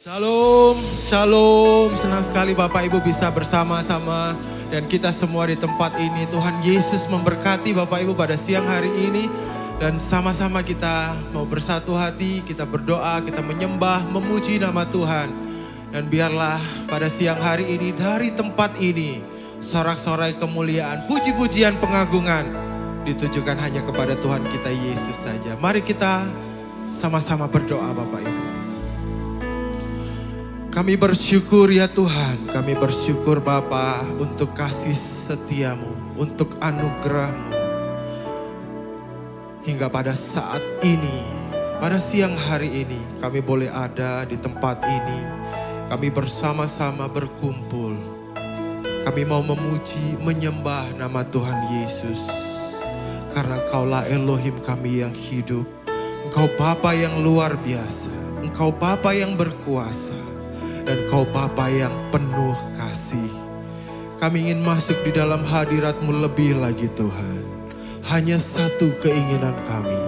Shalom, shalom. Senang sekali Bapak Ibu bisa bersama-sama dan kita semua di tempat ini. Tuhan Yesus memberkati Bapak Ibu pada siang hari ini. Dan sama-sama kita mau bersatu hati, kita berdoa, kita menyembah, memuji nama Tuhan. Dan biarlah pada siang hari ini dari tempat ini, sorak-sorai kemuliaan, puji-pujian pengagungan ditujukan hanya kepada Tuhan kita Yesus saja. Mari kita sama-sama berdoa Bapak Ibu. Kami bersyukur ya Tuhan, kami bersyukur Bapa untuk kasih setiamu, untuk anugerahmu. Hingga pada saat ini, pada siang hari ini, kami boleh ada di tempat ini. Kami bersama-sama berkumpul. Kami mau memuji, menyembah nama Tuhan Yesus. Karena Engkaulah Elohim kami yang hidup. Engkau Bapa yang luar biasa. Engkau Bapa yang berkuasa. Dan Kau Bapa yang penuh kasih. Kami ingin masuk di dalam hadirat-Mu lebih lagi Tuhan. Hanya satu keinginan kami,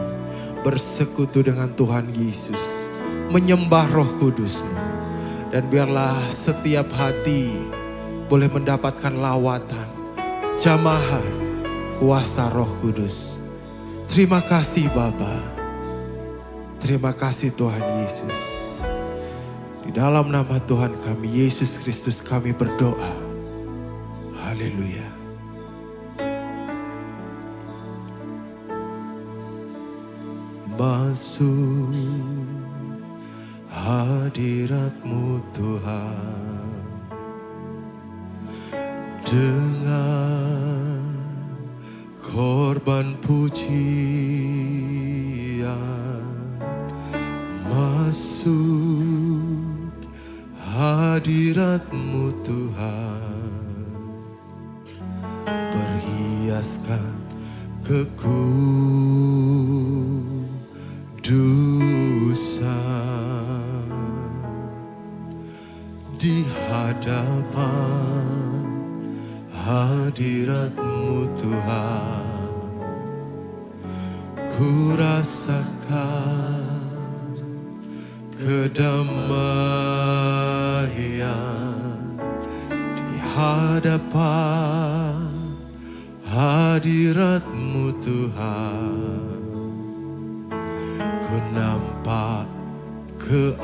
bersekutu dengan Tuhan Yesus, menyembah Roh Kudus-Mu. Dan biarlah setiap hati boleh mendapatkan lawatan, jamahan, kuasa Roh Kudus. Terima kasih Bapa. Terima kasih Tuhan Yesus. Di dalam nama Tuhan kami, Yesus Kristus kami berdoa. Haleluya. Masuk hadirat-Mu Tuhan, dengan korban pujian. Masuk hadirat-Mu Tuhan, perhiaskan kekudusan di hadapan hadirat-Mu Tuhan. Ku rasakan kedamaian di hadapan hadirat-Mu Tuhan. Ku nampak keagungan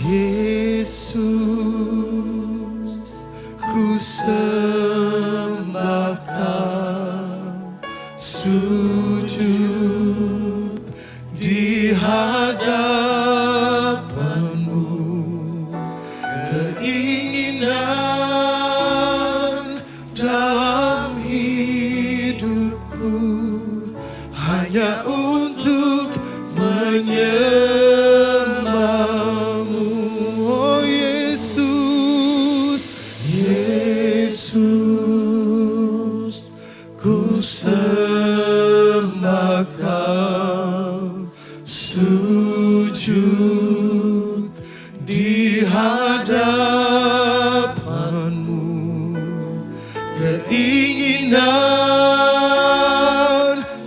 Yesus. Ku sembah Kau, sujud di hadapan-Mu. Keinginan dalam hidupku hanya untuk menyembah-Mu. Oh Yesus, Yesus, ku sembah Kau, sujud di hadapan-Mu. Keinginan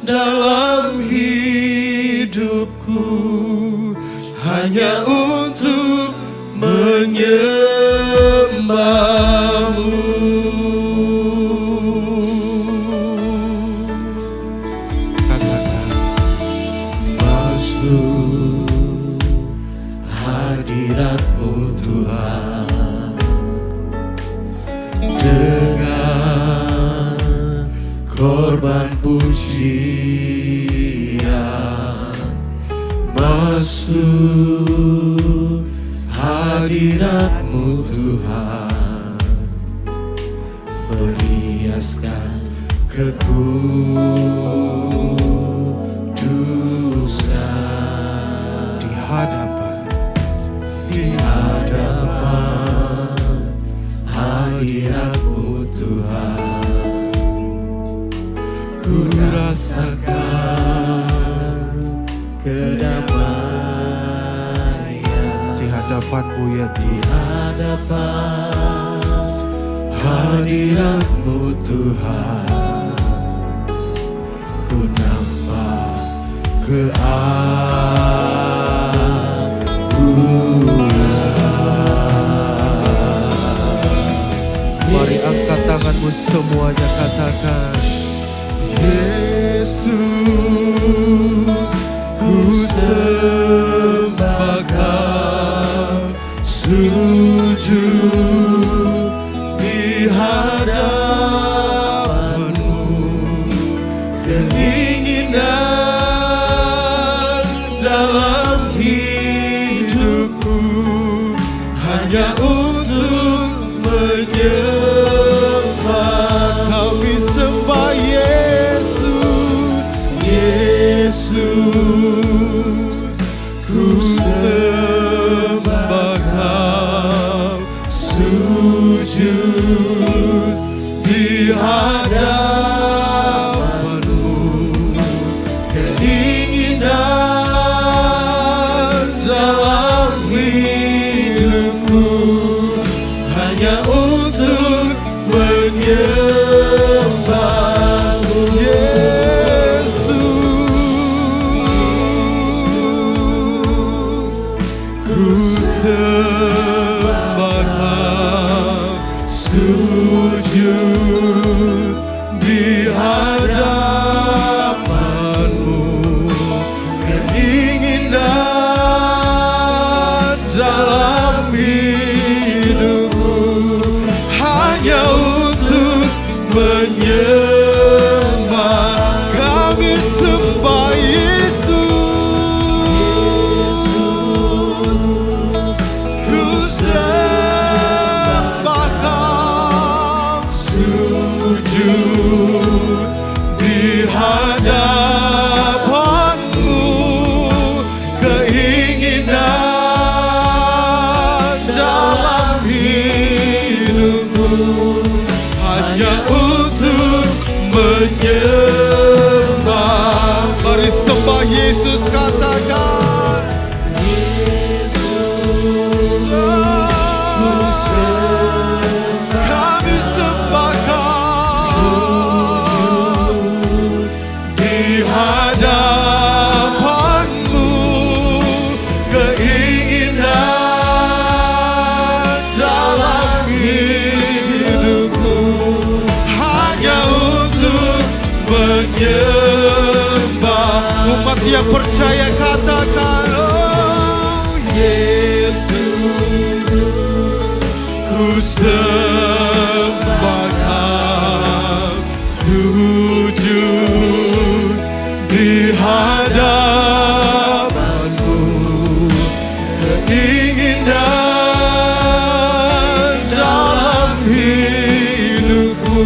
dalam hidupku hanya untuk menyembah-Mu. Katakan, masuk hadirat-Mu Tuhan, dengan korban pujian. Masuk hadirat-Mu Tuhan, perhiaskan kekudusan di hadapan hadirat-Mu Tuhan. Ku rasakan kedamaian di hadapan-Mu ya Tuhan. Di hadapan hadirat-Mu Tuhan, ku nampak keagungan. Mari angkat tanganmu semuanya, katakan, Yesus, ku sembah Kau, sujud di hadapan-Mu. Keinginan dalam hidupku hanya untuk menyembah. Kami sembah Yesus, Yesus, ku sembah Kau, sujud di hadapan-Mu. Keinginan dalam hidupku hanya untuk menyembah-Mu. Yesus, ku sembah Kau, sujud di hadapan-Mu. Keinginan dalam hidupku hanya untuk menyembah. Kami sembah Yesus, ku sembah Kau, sujud di hadapan-Mu. Keinginan dalam hidupku hanya untuk menyembah. Mari sembah Yesus, katakan, kami sembah Kau di hadapan-Mu. Keinginan dalam hidupku hanya untuk menyembah. Umat yang percaya katakan, oh Yesus, ku sembah Kau, sujud di hadapan-Mu. Keinginan dalam hidupku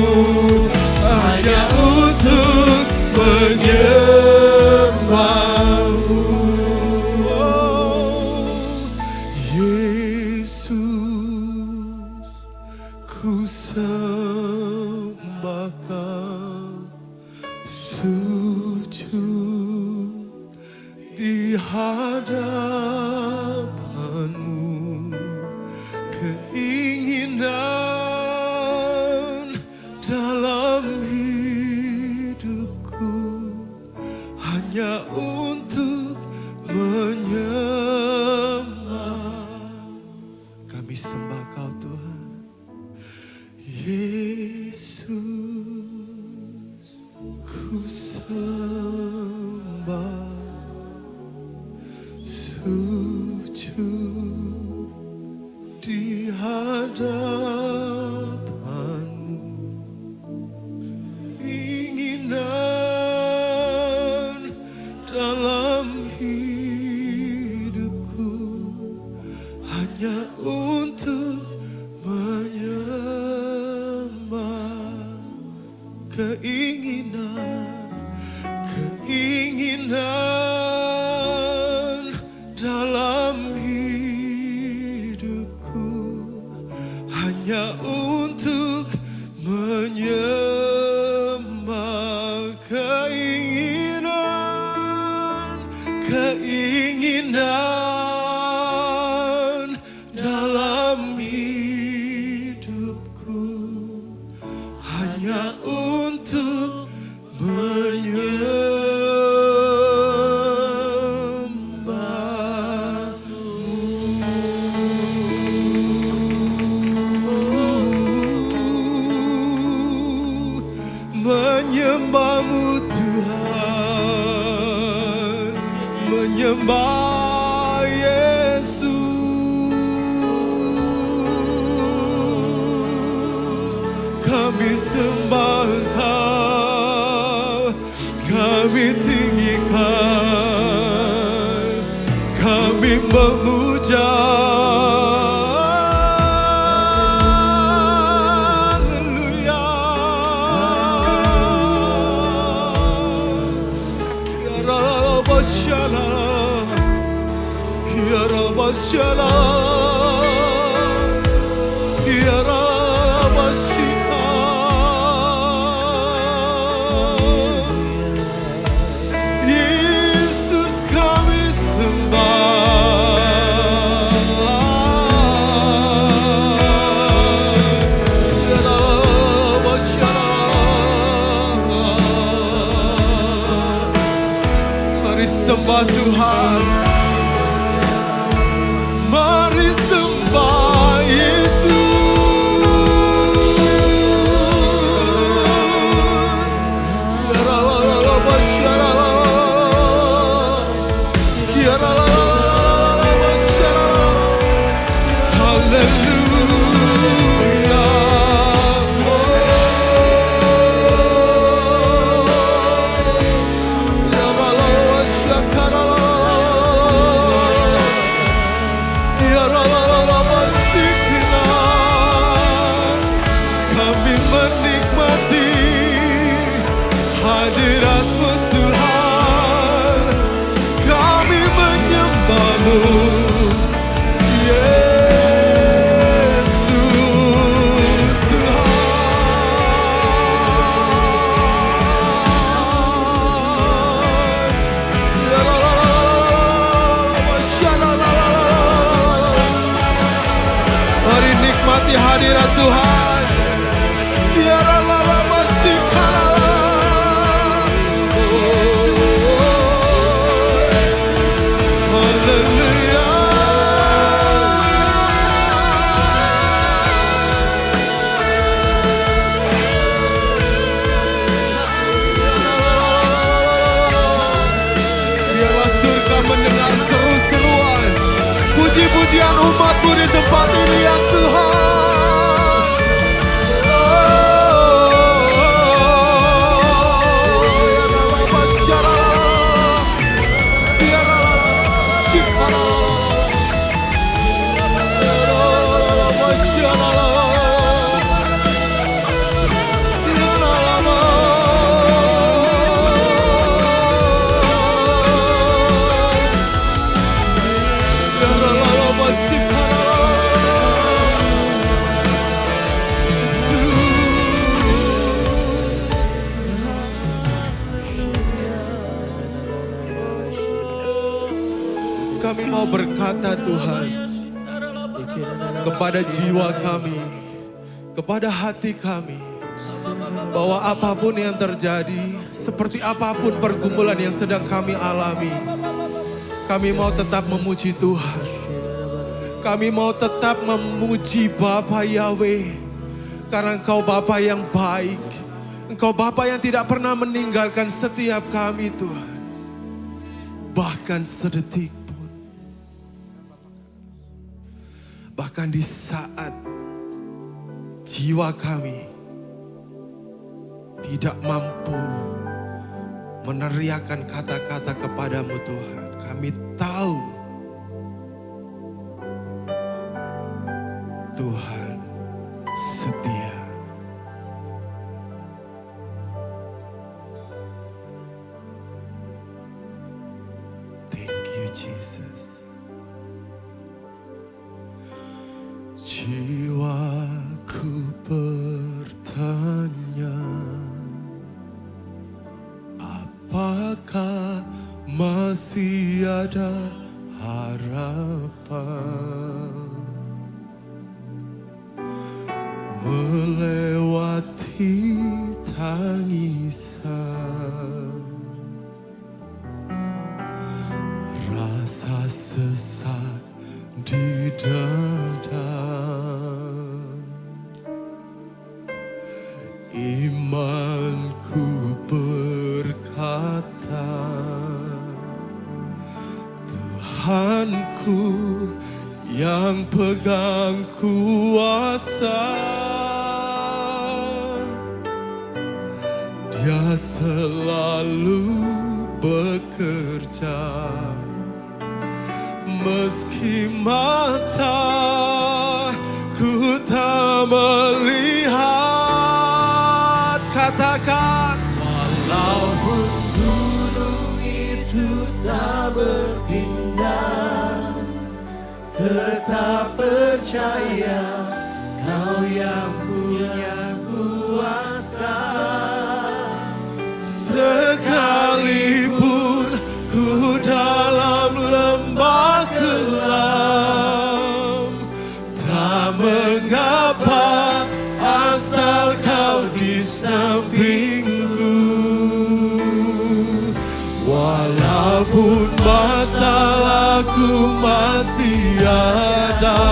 hanya untuk menyembah-Mu. Oh, Yesus, ku sembah Kau, sujud di hadapan-Mu. Keinginan dalam hidupku hanya untuk menyembah. Kami sembah Kau Tuhan, Yesus, ku sembah, sujud di hadapan-Mu. Keinginan dalam hidupku hanya untuk menyembah. Keinginan dalam hidupku hanya untuk menyembah. Keinginan dalam hidupku sembah Yesus, kami sembah Kau, kami tinggikan, kami memuja. Yesus kami sembah. Mari sembah Tuhan. Mari sembah Yesus. Kami menikmati hadirat-Mu Tuhan, kami menyembah-Mu Yesus Tuhan. Mari nikmati hadirat Tuhan. Biarlah surga mendengar seru-seruan puji-pujian umat-Mu di tempat ini ya Tuhan. Kami mau berkata Tuhan kepada jiwa kami, kepada hati kami, bahwa apapun yang terjadi, seperti apapun pergumulan yang sedang kami alami, kami mau tetap memuji Tuhan. Kami mau tetap memuji Bapa Yahweh, karena Engkau Bapa yang baik. Engkau Bapa yang tidak pernah meninggalkan setiap kami Tuhan. Bahkan sedetik pun. Bahkan di saat jiwa kami tidak mampu meneriakkan kata-kata kepadamu Tuhan. Kami tahu Tuhan setia. Thank you Jesus. Jiwaku bertanya, apakah masih ada harapan melewati tangisan, rasa sesak di dada. Imanku berkata kuasa. Dia selalu bekerja, meski mataku tak melihat. Katakan, Walaupun gunung itu tak berpindah, tetap percaya Kau yang punya kuasa. sekalipun ku dalam lembah kelam, tak mengapa asal Kau di sampingku. Walaupun masalahku masih ada,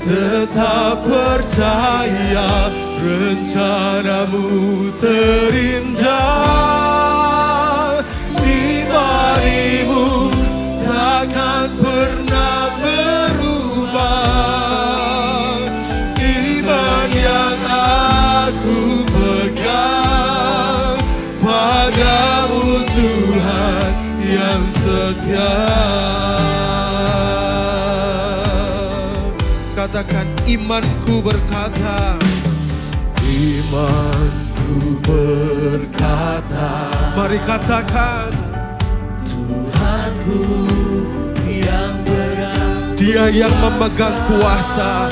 tetap percaya rencanamu terindah. Imanimu takkan pernah berubah. Iman yang aku pegang padamu, Tuhan yang setia. Katakan, imanku berkata. Imanku berkata. Mari katakan, Tuhanku yang pegang. Dia yang memegang kuasa,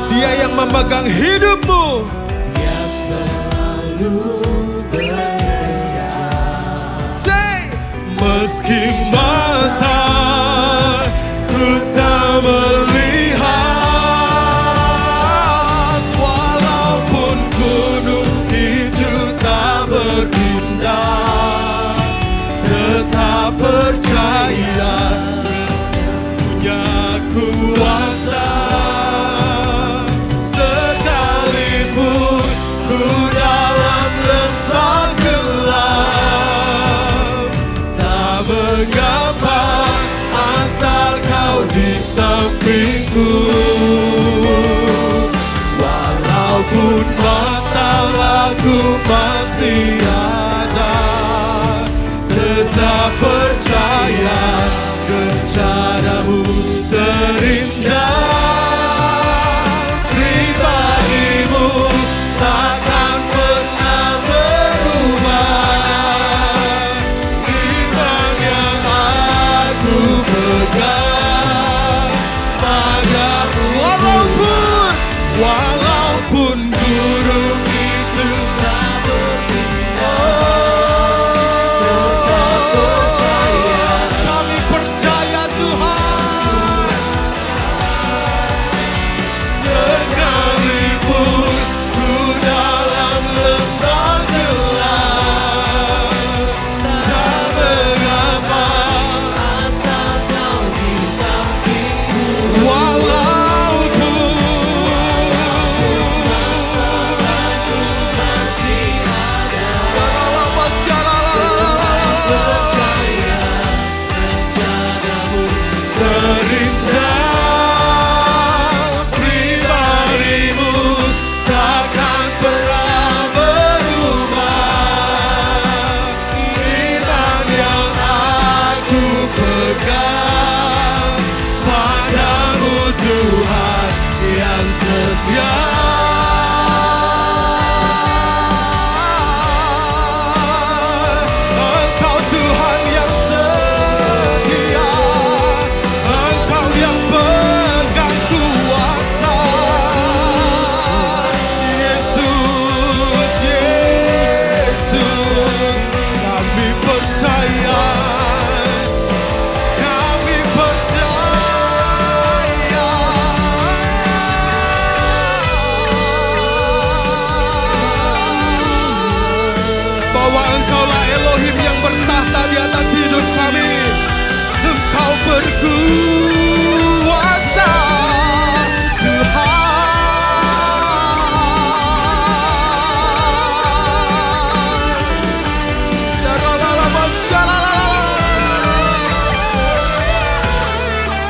Dia yang memegang hidupmu. Dia selalu bekerja. Say, meski mataku tak melihat, walaupun gunung itu tak berpindah, tetap percaya punya kuasa. Sekalipun ku dalam lembah gelap, tak mengapa asal Kau di sampingku. Walaupun masalahku masih ada, tetap percaya rencanamu terindah. Pribadimu takkan pernah berubah. Iman yang aku pegang padamu. Walaupun gunung itu tak berpindah, kami percaya Tuhan. Sekalipun ku dalam lembah gelap, tak mengapa Asal Kau di sampingku. walaupun Masih ada. Percaya rencanamu terindah. Pribadimu takkan pernah berubah. Iman yang aku pegang padamu, Tuhan yang setia. Engkau Tuhan yang setia, Engkau yang pegang kuasa. Yesus, Yesus, kami percaya, kami percaya. Bahwa Engkaulah Elohim yang bertahta di atas hidup kami. Engkau berkuasa, Tuhan.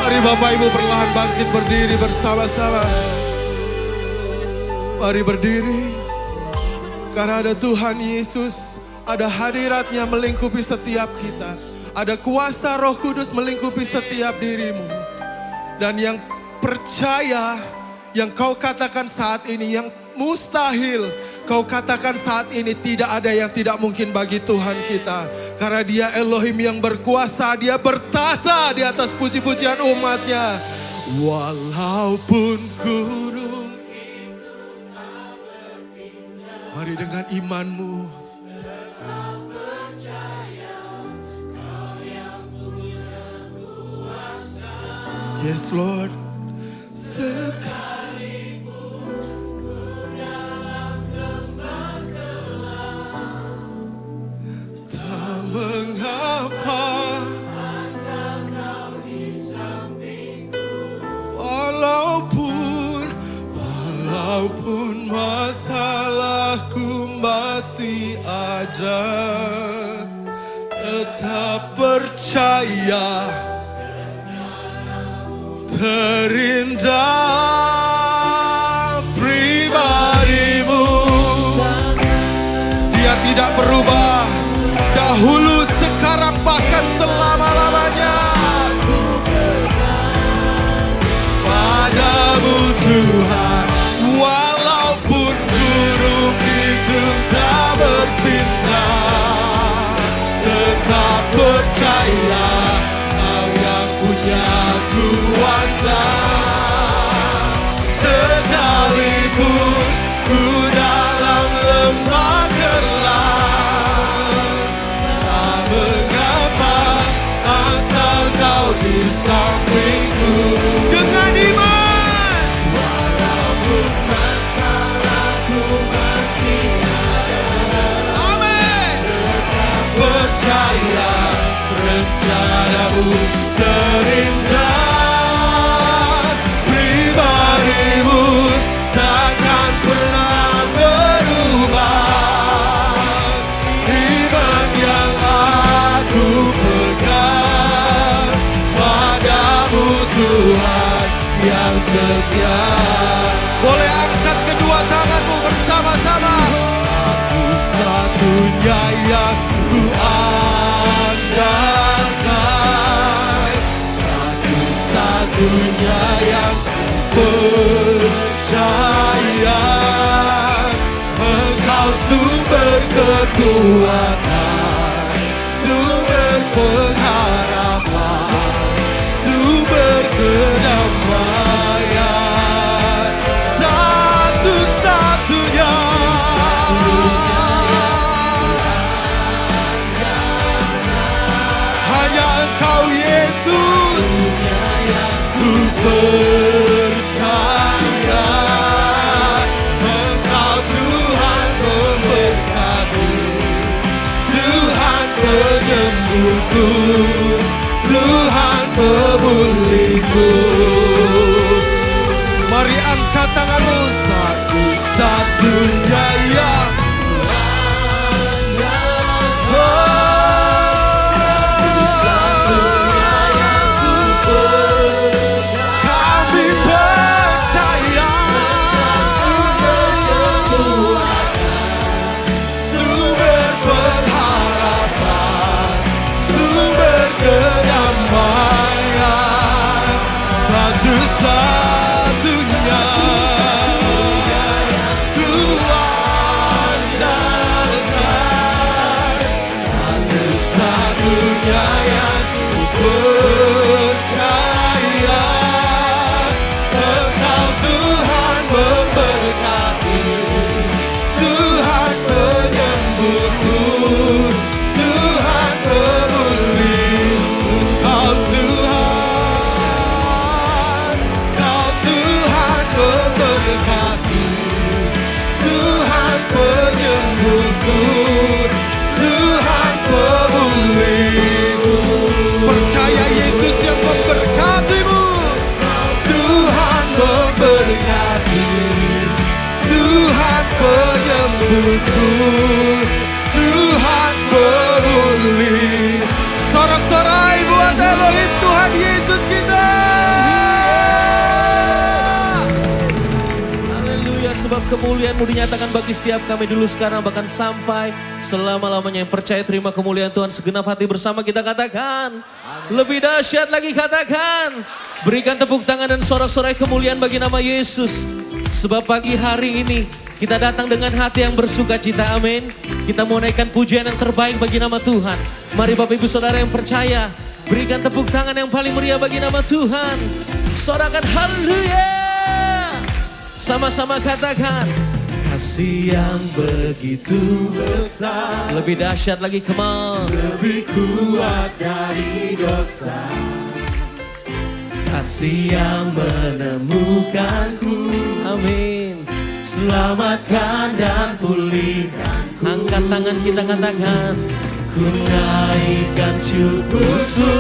Mari Bapak Ibu perlahan bangkit berdiri bersama-sama. Mari berdiri. Karena ada Tuhan Yesus, ada hadiratnya melingkupi setiap kita. Ada kuasa Roh Kudus melingkupi setiap dirimu. Dan yang percaya, yang kau katakan saat ini, yang mustahil kau katakan saat ini, tidak ada yang tidak mungkin bagi Tuhan kita. Karena Dia Elohim yang berkuasa, Dia bertata di atas puji-pujian umatnya. Walaupun gunung, mari dengan imanmu. Yes Lord. Sekalipun ku dalam lembah gelap, tak mengapa, asal kau di sampingku. Walaupun masalahku masih ada, tetap percaya. Terindah pribadimu, Dia tidak berubah, dahulu, sekarang, bahkan selama-lamanya. Padamu Tuhan, walaupun gunung itu tak berpindah, tetap percaya Kau yang punya kuasa. Sekalipun ku dalam lembah gelap, tak mengapa, asal Kau di sampingku. Dengan iman, walaupun masalahku masih ada, amin, tetap percaya rencanamu terindah. Pribadimu takkan pernah berubah. Iman yang aku pegang padamu Tuhan yang setia. Boleh angkat kedua tanganmu bersama-sama. Satu-satunya yang ku andalkan, satu-satunya yang ku percaya. Engkau sumber kekuatan, sumber pengharapan, sumber kedamaian. Satu-satunya, hanya Engkau Yesus, ku percaya. Engkau Tuhan memberkati, Tuhan penyembuhku, Tuhan pemulihku. Mari angkat tanganmu. Satu-satunya yang kami percaya. Sumber pengharapan, sumber kedamaian. Satu-satunya ku andalkan, satu-satunya yang ku percaya. Engkau Tuhan memberkati, Tuhan penyembuhku, Tuhan pemulihku. Kau Tuhan, Kau Tuhan memberkati, Tuhan penyembuhku, Tuhan pemulihku. Percaya Yesus yang memberkatimu. Tuhan memberkati, Tuhan penyembuhku, Tuhan pemulih. Sorak-sorai buat Elohim Tuhan Yesus kita. Haleluya. Sebab kemuliaan-Mu dinyatakan bagi setiap kami dulu, sekarang, bahkan sampai selama-lamanya. Yang percaya terima kemuliaan Tuhan segenap hati, bersama kita katakan. Lebih dahsyat lagi katakan. Berikan tepuk tangan dan sorak-sorai kemuliaan bagi nama Yesus. Sebab pagi hari ini kita datang dengan hati yang bersuka cita, amin. Kita mau naikkan pujian yang terbaik bagi nama Tuhan. Mari Bapak Ibu Saudara yang percaya, berikan tepuk tangan yang paling meriah bagi nama Tuhan. Sorakan haleluya. Sama-sama katakan. Kasih yang begitu besar, lebih dahsyat lagi, come on. Lebih kuat dari dosa. Kasih yang menemukanku, amin. Selamatkan dan pulihkanku. Angkat tangan kita katakan. Ku naikkan syukurku,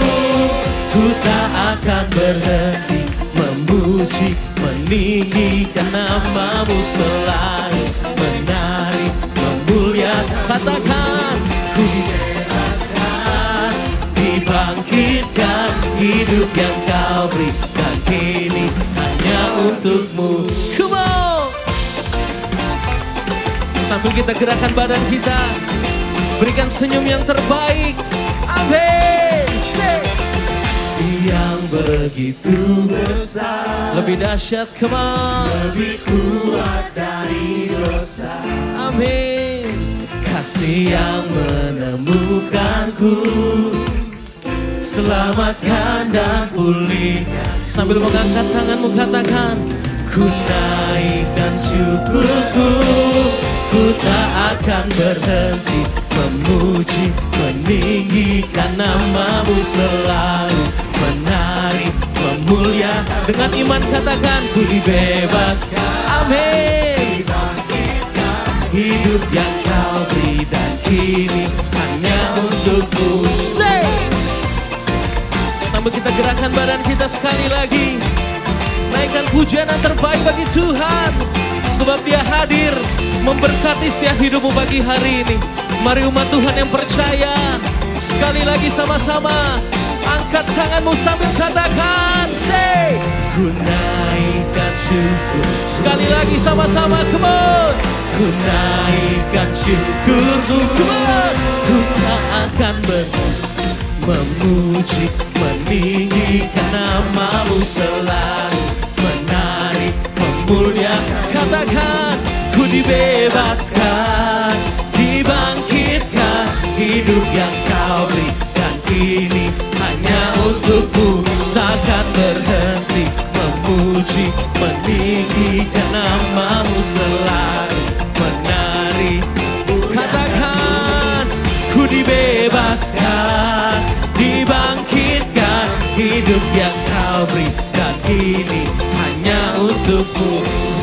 ku tak akan berhenti memuji, meninggikan nama-Mu selalu, menari, memuliakan. Katakan, ku dibebaskan, dibangkitkan, hidup yang Kau berikan kini hanya untuk-Mu. Come on! Sambil kita gerakkan badan kita, berikan senyum yang terbaik. Amin. Yang begitu besar, lebih dahsyat, come on. Lebih kuat dari dosa. Amin. Kasih yang menemukanku, selamatkan dan pulihkan. Sambil mengangkat tanganmu katakan, ku naikkan syukurku, ku tak akan berhenti memuji, meninggikan nama-Mu selalu, menari, memuliakan. Dengan iman katakan, ku dibebaskan, amin. Dibangkitkan, Hidup yang Kau beri dan kini hanya untuk-Mu. Say! Sambil kita gerakkan badan kita sekali lagi, naikkan pujian yang terbaik bagi Tuhan. Sebab Dia hadir memberkati setiap hidupmu pagi hari ini. Mari umat Tuhan yang percaya, sekali lagi sama-sama angkat tanganmu sambil katakan, say, ku naikkan syukur. Sekali lagi sama-sama, come on. Ku naikkan syukurku, come on. Ku tak akan berhenti memuji, meninggikan nama-Mu selalu, menari, memuliakan. Katakan, ku dibebaskan, dibangkitkan, hidup yang Kau berikan kini hanya untuk-Mu. Takkan berhenti memuji, meninggikan nama-Mu selalu, menari. Katakan, ku dibebaskan, dibangkitkan, hidup yang Kau beri dan kini hanya untuk-Mu.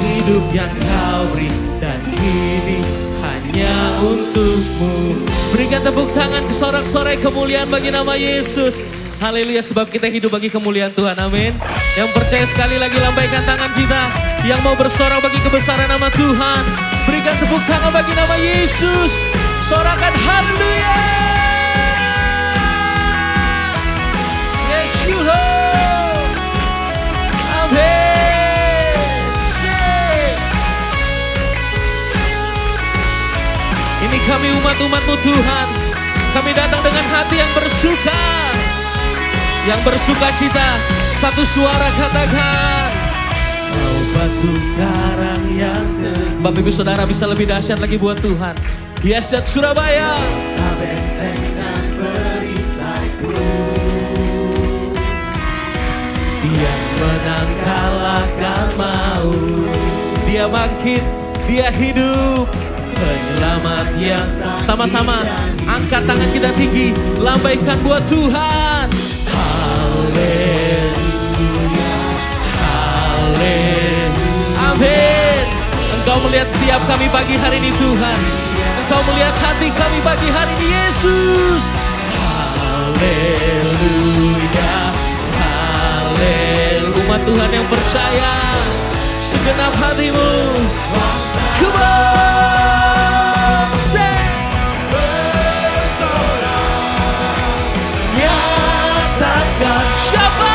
Hidup yang Kau beri dan kini hanya untuk-Mu. Berikan tepuk tangan ke sorak-sorai kemuliaan bagi nama Yesus. Haleluya, sebab kita hidup bagi kemuliaan Tuhan, amin. Yang percaya sekali lagi lambaikan tangan kita. Yang mau bersorak bagi kebesaran nama Tuhan, berikan tepuk tangan bagi nama Yesus. Sorakan haleluya. Yes you Lord. Amin. Say. Ini kami umat-umat-Mu Tuhan. Kami datang dengan hati yang bersuka, yang bersuka cita. Satu suara katakan, kau batu karang yang teguh. Bapak Ibu Saudara bisa lebih dahsyat lagi buat Tuhan. Yes, dan Surabaya. benteng dan perisaiku. Dia menang kalahkan maut. Dia bangkit, Dia hidup, penyelamat yang sama-sama angkat tangan kita tinggi, lambaikan buat Tuhan. Haleluya, haleluya, amin. Engkau melihat setiap kami pagi hari ini Tuhan. Engkau melihat hati kami pagi hari ini Yesus. Haleluya, haleluya. Umat Tuhan yang percaya, segenap hatimu, come on, say. Nyatakan siapa?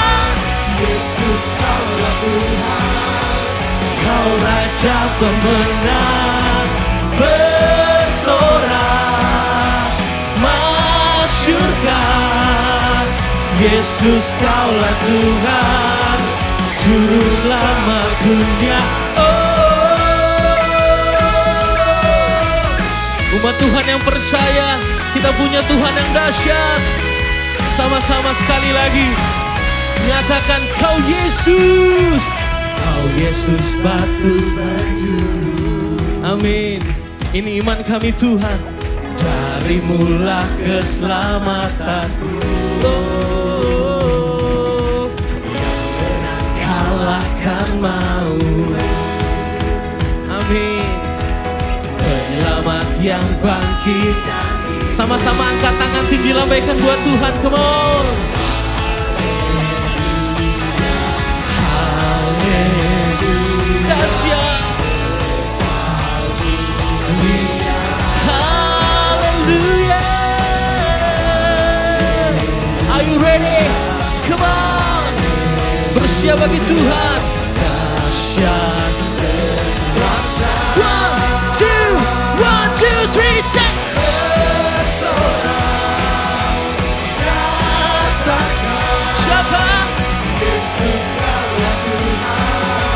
Yesus kaulah Tuhan. Kau Raja pemenang bersorak, masyurkan Yesus kaulah Tuhan, Juru Selamat dunia. Umat Tuhan yang percaya, kita punya Tuhan yang dahsyat. Sama-sama sekali lagi, nyatakan Kau Yesus, Kau Yesus batu penjuru. Amin. Ini iman kami Tuhan, darimulah keselamatanku. Yang benar kalahkan maut. Amin. Penyelamat yang bangkit. Sama-sama angkat tangan tinggi, lambaikan buat Tuhan, come on. Haleluya. Dahsyat. Haleluya. Are you ready? Come on. Bersiap bagi Tuhan. Dahsyat. 1, 2, 3, take. Siapa? Yesus kaulah Tuhan,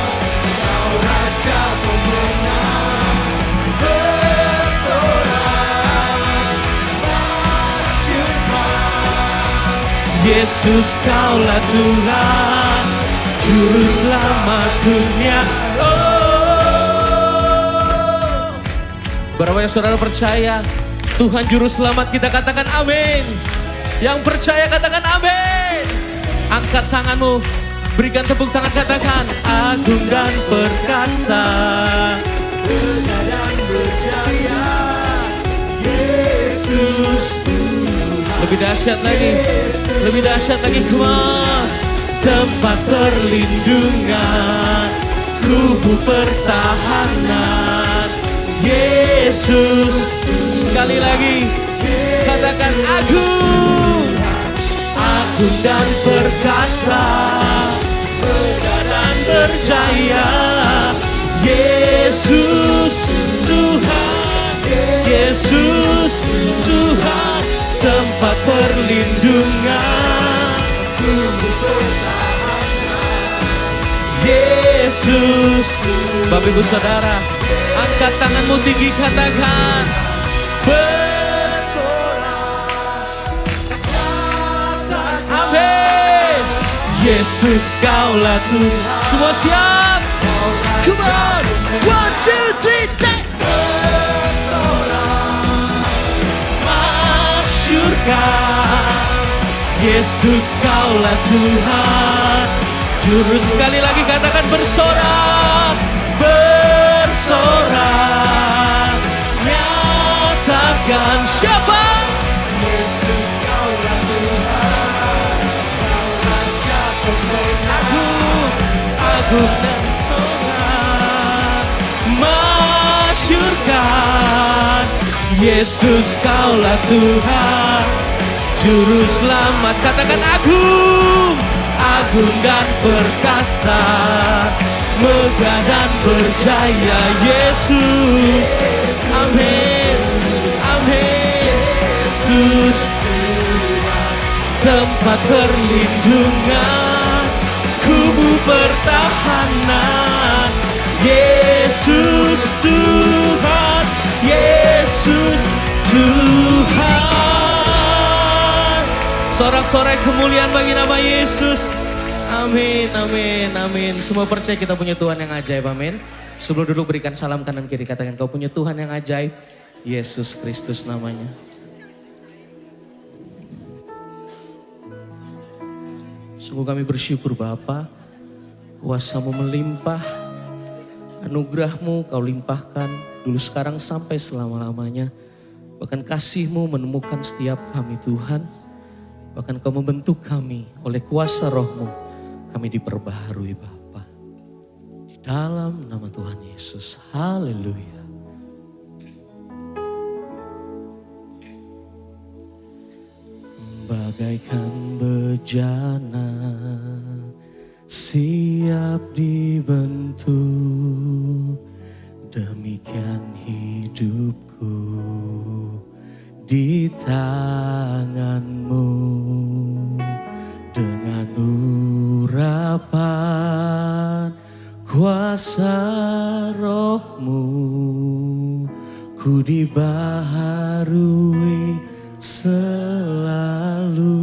Kau Raja pemenang bersorak, masyurkan Yesus kaulah Tuhan, Juru Selamat dunia. Berapa yang saudara percaya Tuhan Juru Selamat, kita katakan amin. Yang percaya katakan amin. Angkat tanganmu, berikan tepuk tangan, katakan agung dan perkasa, Tegak dan berjaya, Yesus Tuhan. lebih dahsyat lagi, lebih dahsyat lagi, come on. Tempat perlindungan, kubu pertahanan, Yesus. Sekali lagi, katakan agung, agung dan perkasa, megah dan berjaya, Yesus Tuhan, Yesus Tuhan. Tempat perlindungan, Yesus. Bapak Ibu Saudara, angkat tanganmu tinggi, katakan amin. Yesus kaulah Tuhan. Semua siap? Come on. 1, 2, 3, take. Masyurkan Yesus kaulah Tuhan, Juru. Sekali lagi katakan bersorak, bersorak. Nyatakan siapa? Yesus kaulah Tuhan, Kau Raja pemenang Agung, agung dan sorak. Masyurkan Yesus kaulah Tuhan, Juru Selamat. Katakan agung, agung dan perkasa, megah dan berjaya, Yesus. Amin, amin. Yesus, tempat perlindungan, kubu pertahanan, Yesus Tuhan, Yesus Tuhan. Sorak-sorai kemuliaan bagi nama Yesus. Amin, amin, amin. Semua percaya kita punya Tuhan yang ajaib, amin. Sebelum duduk berikan salam kanan kiri, katakan kau punya Tuhan yang ajaib, Yesus Kristus namanya. Sungguh kami bersyukur Bapa, kuasa-Mu melimpah, anugerah-Mu Kau limpahkan dulu, sekarang, sampai selama-lamanya. Bahkan kasih-Mu menemukan setiap kami Tuhan. Bahkan Kau membentuk kami oleh kuasa Roh-Mu, kami diperbaharui Bapa. Di dalam nama Tuhan Yesus, haleluya. Bagaikan bejana siap dibentuk, di tanganmu, dengan urapan kuasa rohmu, ku dibaharui selalu.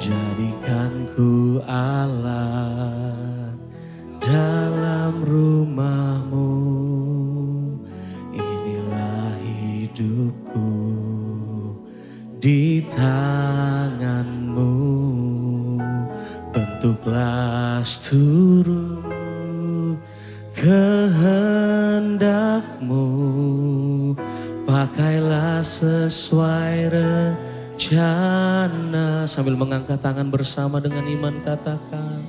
Jadikan ku alat dalam rumahmu, inilah hidupku di tanganmu. Bentuklah seluruh kehendakmu, pakailah sesuai rencana. Sambil mengangkat tangan bersama dengan iman katakan,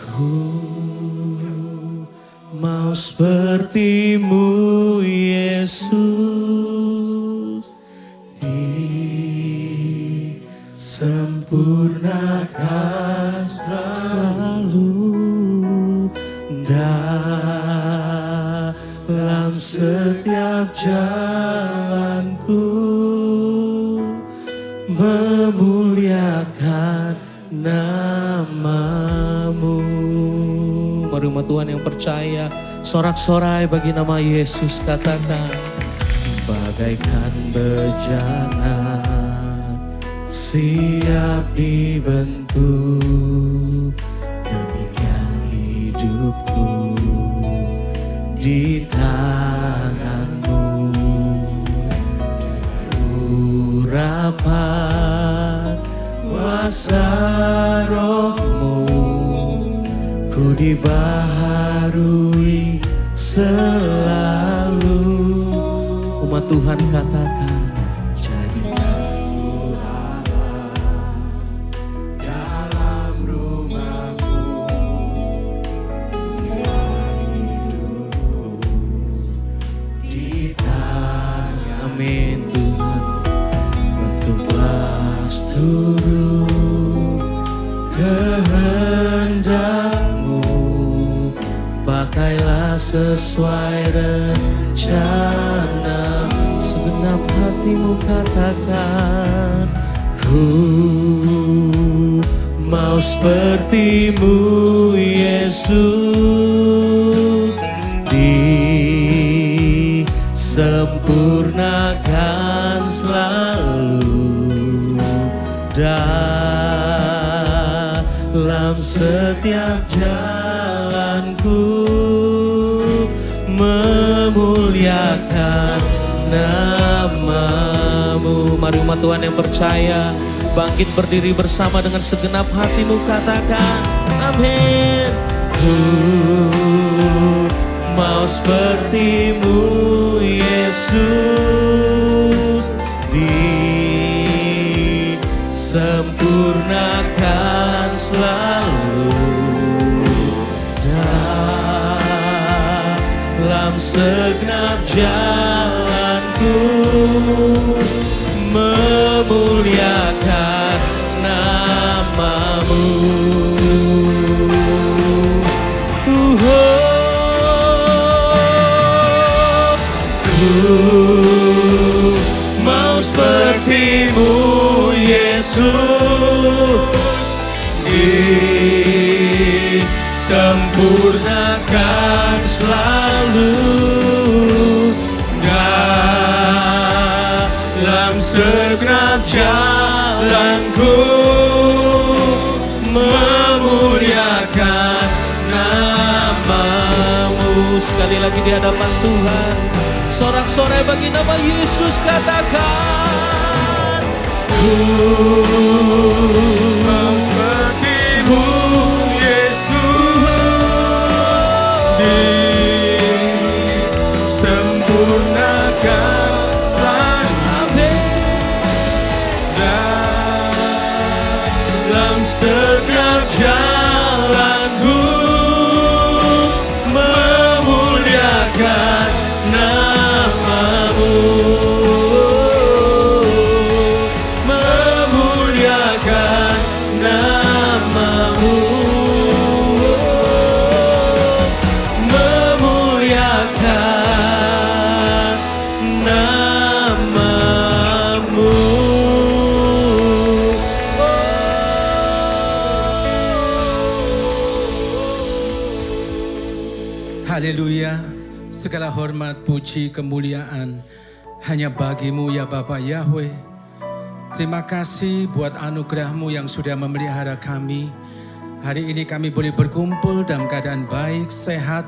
ku mau sepertimu Yesus, disempurnakan selalu dalam setiap jalanku, memuliakan namamu. Mari umat Tuhan yang percaya, sorak-sorai bagi nama Yesus katakan, bagaikan bejana siap dibentuk, demikian hidupku di tanganmu. Urapan kuasa rohmu, ku dibaharui selalu. Umat Tuhan katakan, jadikan ku alat dalam rumahmu, inilah hidupku di tangan. Amin Tuhan. Bentuklah seluruh kehendakmu, pakailah sesuai rencana. Segenap hatimu katakan, ku mau sepertimu Yesus, disempurnakan selalu dalam setiap jalanku, memuliakan namamu. Mari umat Tuhan yang percaya, bangkit berdiri bersama dengan segenap hatimu katakan, amin. Ku mau sepertimu Yesus, disempurnakan selalu dalam segenap jalanku, memuliakan namamu. Ku mau sepertimu Yesus, disempurnakan selalu dalam segenap jalanku, memuliakan namamu. Sekali lagi di hadapan Tuhan, sorak-sorai bagi nama Yesus katakan, ku mau sepertimu Yesus, disempurnakan selalu dalam setiap jalanku, memuliakan namamu, memuliakan namamu. Haleluya. Segala hormat, puji, kemuliaan hanya bagimu ya Bapa Yahweh. Terima kasih buat anugerah-Mu yang sudah memelihara kami. Hari ini kami boleh berkumpul dalam keadaan baik, sehat,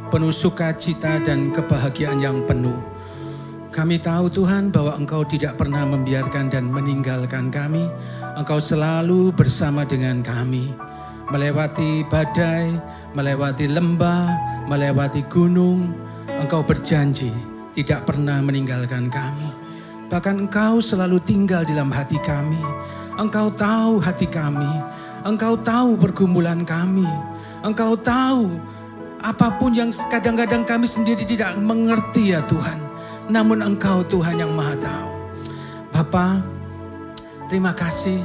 penuh sukacita dan kebahagiaan yang penuh. Kami tahu Tuhan bahwa Engkau tidak pernah membiarkan dan meninggalkan kami. Engkau selalu bersama dengan kami. Melewati badai, melewati lembah, melewati gunung, Engkau berjanji tidak pernah meninggalkan kami. Bahkan Engkau selalu tinggal di dalam hati kami. Engkau tahu hati kami. Engkau tahu pergumulan kami. Engkau tahu apapun yang kadang-kadang kami sendiri tidak mengerti ya Tuhan. Namun Engkau Tuhan yang Maha tahu. Bapa, terima kasih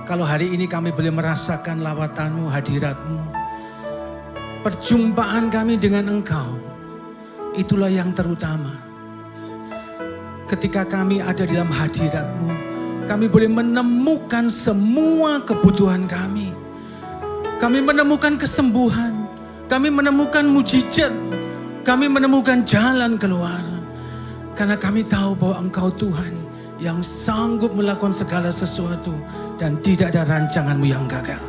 kalau hari ini kami boleh merasakan lawatan-Mu, hadirat-Mu. Perjumpaan kami dengan Engkau, itulah yang terutama. Ketika kami ada di dalam hadirat-Mu, kami boleh menemukan semua kebutuhan kami. Kami menemukan kesembuhan, kami menemukan mujizat, kami menemukan jalan keluar. Karena kami tahu bahwa Engkau Tuhan yang sanggup melakukan segala sesuatu dan tidak ada rancangan-Mu yang gagal.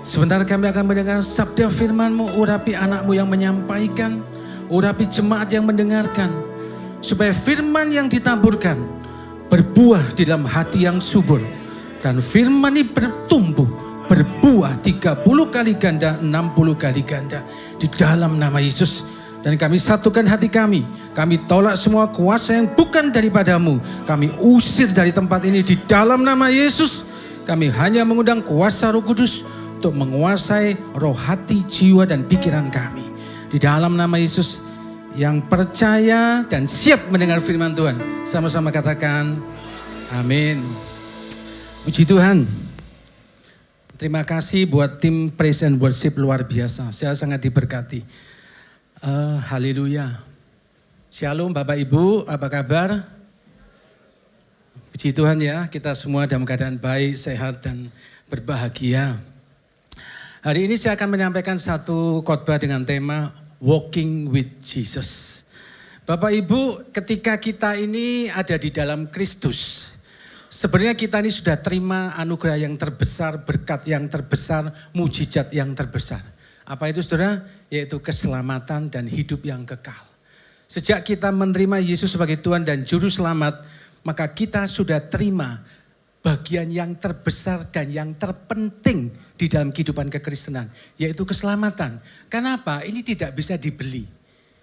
Sebentar kami akan mendengar sabda firman-Mu, urapi anak-Mu yang menyampaikan, urapi jemaat yang mendengarkan, supaya firman yang ditaburkan berbuah di dalam hati yang subur. Dan firman ini bertumbuh, berbuah 30 kali ganda, 60 kali ganda di dalam nama Yesus. Dan kami satukan hati kami. Kami tolak semua kuasa yang bukan daripada-Mu. Kami usir dari tempat ini di dalam nama Yesus. Kami hanya mengundang kuasa Roh Kudus untuk menguasai roh, hati, jiwa, dan pikiran kami. Di dalam nama Yesus, yang percaya dan siap mendengar firman Tuhan, sama-sama katakan amin. Puji Tuhan. Terima kasih buat tim Praise and Worship luar biasa. Saya sangat diberkati. Haleluya. Shalom Bapak Ibu, apa kabar? Puji Tuhan ya, kita semua dalam keadaan baik, sehat, dan berbahagia. Hari ini saya akan menyampaikan satu khotbah dengan tema Walking with Jesus. Bapak Ibu, ketika kita ini ada di dalam Kristus, sebenarnya kita ini sudah terima anugerah yang terbesar, berkat yang terbesar, mujizat yang terbesar. Apa itu saudara? Yaitu keselamatan dan hidup yang kekal. Sejak kita menerima Yesus sebagai Tuhan dan Juru Selamat, maka kita sudah terima bagian yang terbesar dan yang terpenting di dalam kehidupan kekristenan, yaitu keselamatan. Kenapa? Ini tidak bisa dibeli.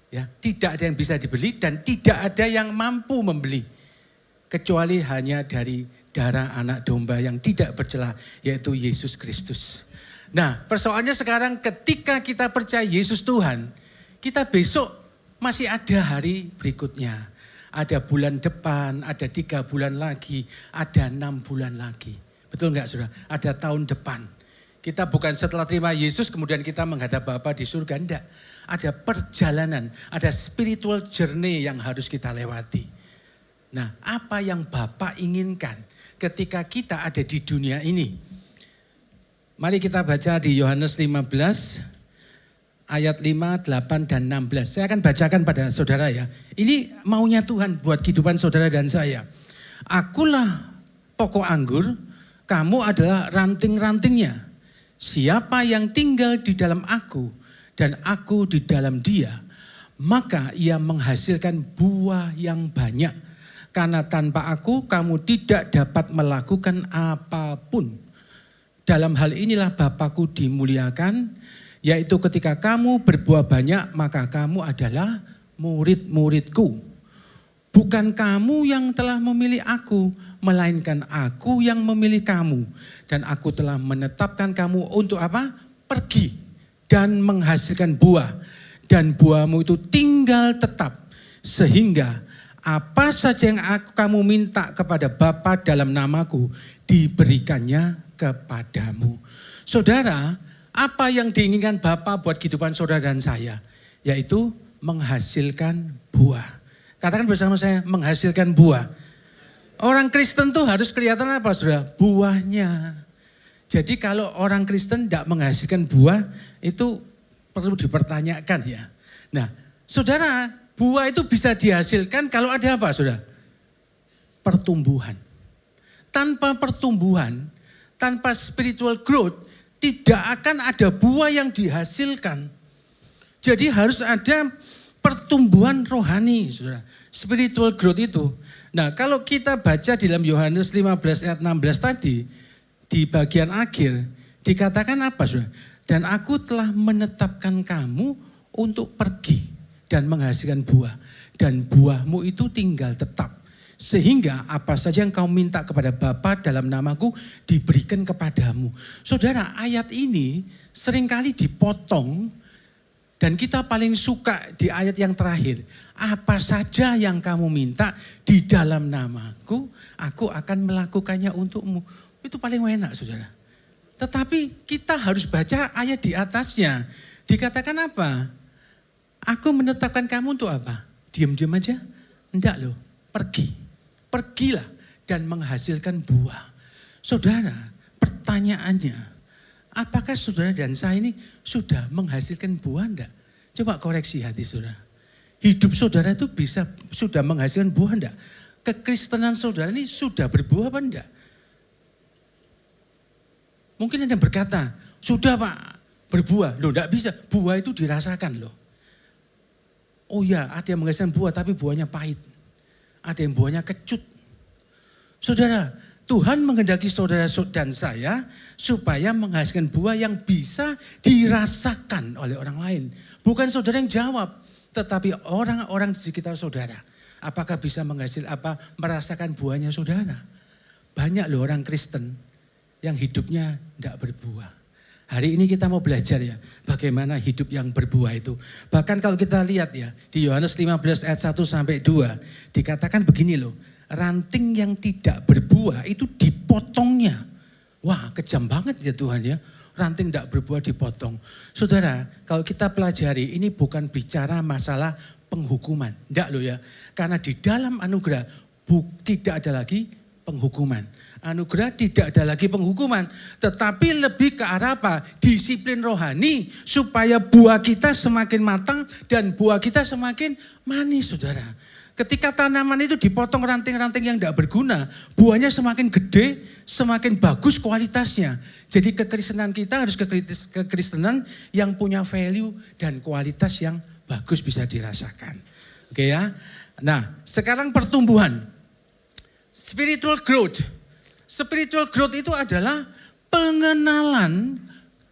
Ya, tidak ada yang bisa dibeli dan tidak ada yang mampu membeli. Kecuali hanya dari darah anak domba yang tidak bercela, yaitu Yesus Kristus. Nah, persoalannya sekarang ketika kita percaya Yesus Tuhan, kita besok masih ada hari berikutnya. Ada bulan depan, ada 3 bulan lagi, ada 6 bulan lagi. Betul enggak saudara? Ada tahun depan. Kita bukan setelah terima Yesus kemudian kita menghadap Bapa di surga, enggak. Ada perjalanan, ada spiritual journey yang harus kita lewati. Nah, apa yang Bapa inginkan ketika kita ada di dunia ini? Mari kita baca di Yohanes 15 ayat 5, 8, dan 16. Saya akan bacakan pada saudara ya. Ini maunya Tuhan buat kehidupan saudara dan saya. Akulah pokok anggur, kamu adalah ranting-rantingnya. Siapa yang tinggal di dalam aku dan aku di dalam dia, maka ia menghasilkan buah yang banyak. Karena tanpa aku kamu tidak dapat melakukan apapun. Dalam hal inilah Bapakku dimuliakan, yaitu ketika kamu berbuah banyak, maka kamu adalah murid-muridku. Bukan kamu yang telah memilih aku, melainkan aku yang memilih kamu. Dan aku telah menetapkan kamu untuk apa? Pergi dan menghasilkan buah. Dan buahmu itu tinggal tetap. Sehingga apa saja yang kamu minta kepada Bapa dalam namaku, diberikannya kepadamu. Saudara, apa yang diinginkan Bapa buat kehidupan saudara dan saya? Yaitu menghasilkan buah. Katakan bersama saya, menghasilkan buah. Orang Kristen tuh harus kelihatan apa saudara? Buahnya. Jadi kalau orang Kristen tidak menghasilkan buah, itu perlu dipertanyakan ya. Nah, saudara, buah itu bisa dihasilkan kalau ada apa, saudara? Pertumbuhan. Tanpa pertumbuhan, tanpa spiritual growth, tidak akan ada buah yang dihasilkan. Jadi harus ada pertumbuhan rohani, saudara. Spiritual growth itu. Nah, kalau kita baca di dalam Yohanes 15 ayat 16 tadi, di bagian akhir, dikatakan apa, saudara? Dan aku telah menetapkan kamu untuk pergi dan menghasilkan buah. Dan buahmu itu tinggal tetap. Sehingga apa saja yang kau minta kepada Bapa dalam namaku diberikan kepadamu. Saudara, ayat ini seringkali dipotong dan kita paling suka di ayat yang terakhir. Apa saja yang kamu minta di dalam namaku, aku akan melakukannya untukmu. Itu paling enak, saudara. Tetapi kita harus baca ayat di atasnya. Dikatakan apa? Aku menetapkan kamu untuk apa? Diam-diam aja? Enggak loh, pergi. Pergilah dan menghasilkan buah. Saudara, pertanyaannya, apakah saudara dan saya ini sudah menghasilkan buah enggak? Coba koreksi hati saudara. Hidup saudara itu sudah menghasilkan buah enggak? Kekristenan saudara ini sudah berbuah apa enggak? Mungkin ada yang berkata, sudah Pak, berbuah. Loh enggak bisa, buah itu dirasakan loh. Oh ya, ada yang menghasilkan buah tapi buahnya pahit. Ada yang buahnya kecut. Saudara, Tuhan menghendaki saudara dan saya supaya menghasilkan buah yang bisa dirasakan oleh orang lain. Bukan saudara yang jawab, tetapi orang-orang di sekitar saudara. Apakah bisa merasakan buahnya saudara? Banyak loh orang Kristen yang hidupnya tidak berbuah. Hari ini kita mau belajar ya, bagaimana hidup yang berbuah itu. Bahkan kalau kita lihat ya, di Yohanes 15 ayat 1 sampai 2, dikatakan begini loh, ranting yang tidak berbuah itu dipotongnya. Wah, kejam banget ya Tuhan ya, ranting tidak berbuah dipotong. Saudara, kalau kita pelajari, ini bukan bicara masalah penghukuman. Tidak loh ya, karena di dalam anugerah tidak ada lagi penghukuman. Anugerah tidak ada lagi penghukuman, tetapi lebih ke arah apa? Disiplin rohani supaya buah kita semakin matang dan buah kita semakin manis, saudara. Ketika tanaman itu dipotong ranting-ranting yang tidak berguna, buahnya semakin gede, semakin bagus kualitasnya. Jadi kekristenan kita harus kekristenan yang punya value dan kualitas yang bagus bisa dirasakan. Oke ya. Nah, sekarang pertumbuhan. Spiritual growth. Spiritual growth itu adalah pengenalan,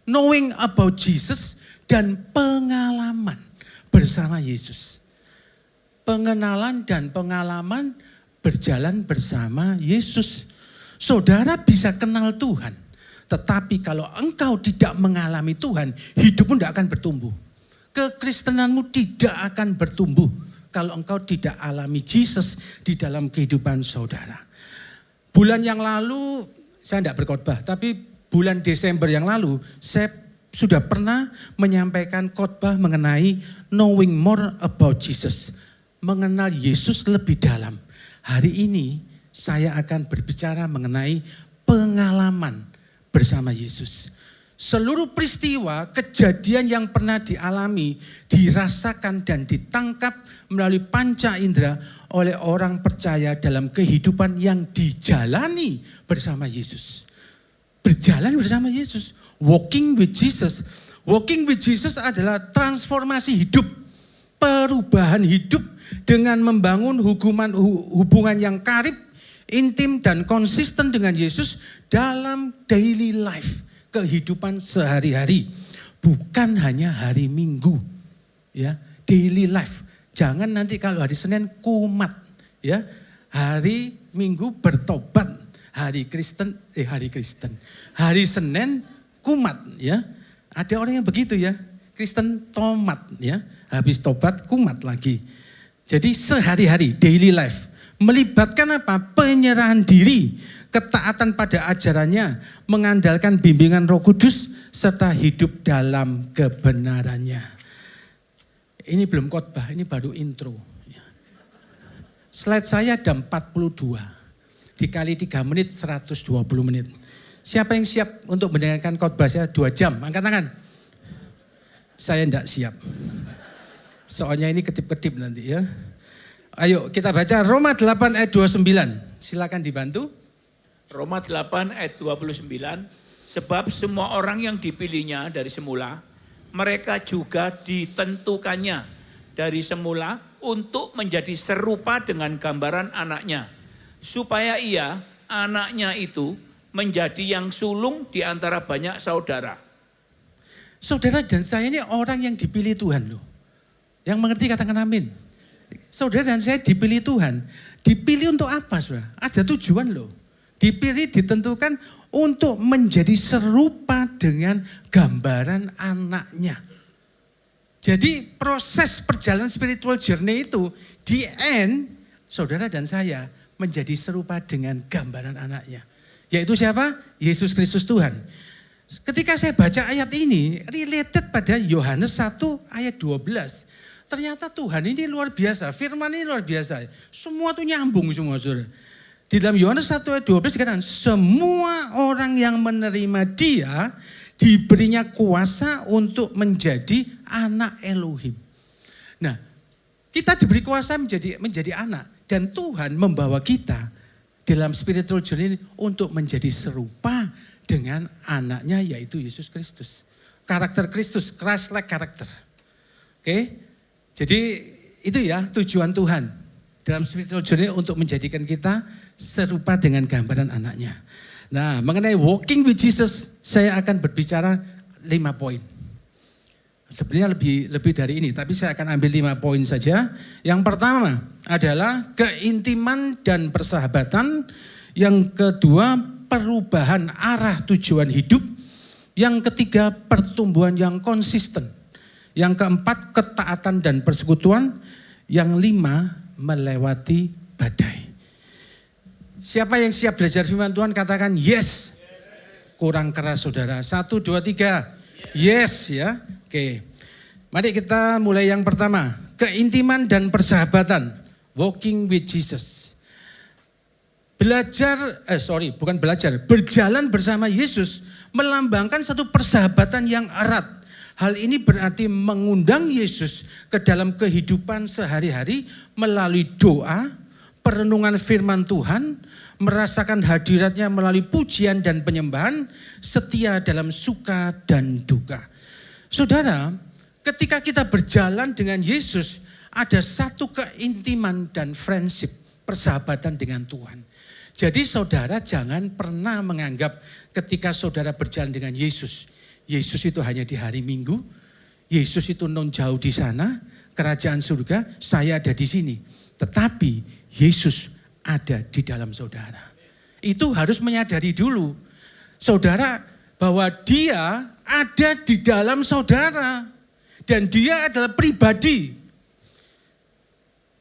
knowing about Jesus dan pengalaman bersama Yesus. Pengenalan dan pengalaman berjalan bersama Yesus. Saudara bisa kenal Tuhan, tetapi kalau engkau tidak mengalami Tuhan, hidupmu tidak akan bertumbuh. Kekristenanmu tidak akan bertumbuh kalau engkau tidak alami Jesus di dalam kehidupan saudara. Bulan yang lalu, saya tidak berkhotbah, tapi bulan Desember yang lalu, saya sudah pernah menyampaikan khotbah mengenai knowing more about Jesus. Mengenal Yesus lebih dalam. Hari ini, saya akan berbicara mengenai pengalaman bersama Yesus. Seluruh peristiwa, kejadian yang pernah dialami, dirasakan dan ditangkap melalui panca indera oleh orang percaya dalam kehidupan yang dijalani bersama Yesus. Berjalan bersama Yesus, walking with Jesus. Walking with Jesus adalah transformasi hidup, perubahan hidup dengan membangun hubungan yang karib, intim dan konsisten dengan Yesus dalam daily life. Kehidupan sehari-hari, bukan hanya hari Minggu, ya, daily life. Jangan nanti kalau hari Senin kumat, ya, hari Minggu bertobat, hari Senin kumat, ya. Ada orang yang begitu ya, Kristen tomat, ya, habis tobat kumat lagi. Jadi sehari-hari daily life melibatkan apa? Penyerahan diri, ketaatan pada ajarannya, mengandalkan bimbingan Roh Kudus, serta hidup dalam kebenarannya. Ini belum khotbah, ini baru intro. Slide saya ada 42. Dikali 3 menit, 120 menit. Siapa yang siap untuk mendengarkan khotbah saya 2 jam? Angkat tangan. Saya tidak siap. Soalnya ini kedip-kedip nanti ya. Ayo kita baca Roma 8 ayat 29. Silakan dibantu. Roma 8 ayat 29, sebab semua orang yang dipilihnya dari semula, mereka juga ditentukannya dari semula untuk menjadi serupa dengan gambaran anaknya, supaya ia, anaknya itu, menjadi yang sulung di antara banyak saudara. Saudara dan saya ini orang yang dipilih Tuhan loh. Yang mengerti katakan amin. Saudara dan saya dipilih Tuhan. Dipilih untuk apa saudara? Ada tujuan loh. Dipilih ditentukan untuk menjadi serupa dengan gambaran anaknya. Jadi proses perjalanan spiritual journey itu di end, saudara dan saya menjadi serupa dengan gambaran anaknya. Yaitu siapa? Yesus Kristus Tuhan. Ketika saya baca ayat ini, related pada Yohanes 1 ayat 12. Ternyata Tuhan ini luar biasa, firman ini luar biasa. Semua tuh nyambung semua saudara. Di dalam Yohanes 1 ayat 12 dikatakan, semua orang yang menerima dia diberinya kuasa untuk menjadi anak Elohim. Nah, kita diberi kuasa menjadi anak. Dan Tuhan membawa kita dalam spiritual journey untuk menjadi serupa dengan anaknya yaitu Yesus Kristus. Karakter Kristus, Christ-like karakter. Oke, jadi itu ya tujuan Tuhan dalam spiritual journey untuk menjadikan kita serupa dengan gambaran anaknya. Nah, mengenai walking with Jesus, saya akan berbicara 5 poin. Sebenarnya lebih dari ini, tapi saya akan ambil 5 poin saja. Yang pertama adalah keintiman dan persahabatan. Yang kedua, perubahan arah tujuan hidup. Yang ketiga, pertumbuhan yang konsisten. Yang keempat, ketaatan dan persekutuan. Yang 5, melewati badai. Siapa yang siap belajar firman Tuhan katakan yes. Kurang keras saudara. 1, 2, 3. Yes ya. Oke. Mari kita mulai yang pertama. Keintiman dan persahabatan. Walking with Jesus. Berjalan bersama Yesus melambangkan satu persahabatan yang erat. Hal ini berarti mengundang Yesus ke dalam kehidupan sehari-hari melalui doa, perenungan firman Tuhan, merasakan hadiratnya melalui pujian dan penyembahan, setia dalam suka dan duka. Saudara, ketika kita berjalan dengan Yesus, ada satu keintiman dan friendship, persahabatan dengan Tuhan. Jadi saudara jangan pernah menganggap ketika saudara berjalan dengan Yesus, Yesus itu hanya di hari Minggu, Yesus itu non jauh di sana, kerajaan surga, saya ada di sini. Tetapi Yesus ada di dalam saudara. Itu harus menyadari dulu. Saudara bahwa dia ada di dalam saudara. Dan dia adalah pribadi.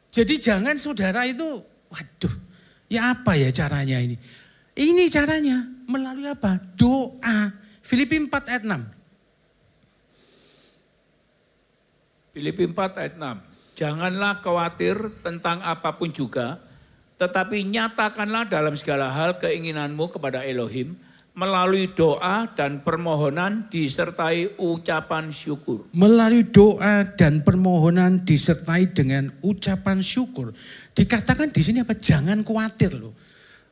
Jadi jangan saudara itu, waduh ya apa ya caranya ini. Ini caranya melalui apa? Doa. Filipi 4 ayat 6. Filipi 4 ayat 6. Janganlah khawatir tentang apapun juga, tetapi nyatakanlah dalam segala hal keinginanmu kepada Elohim melalui doa dan permohonan disertai ucapan syukur. Melalui doa dan permohonan disertai dengan ucapan syukur. Dikatakan di sini apa? Jangan khawatir loh.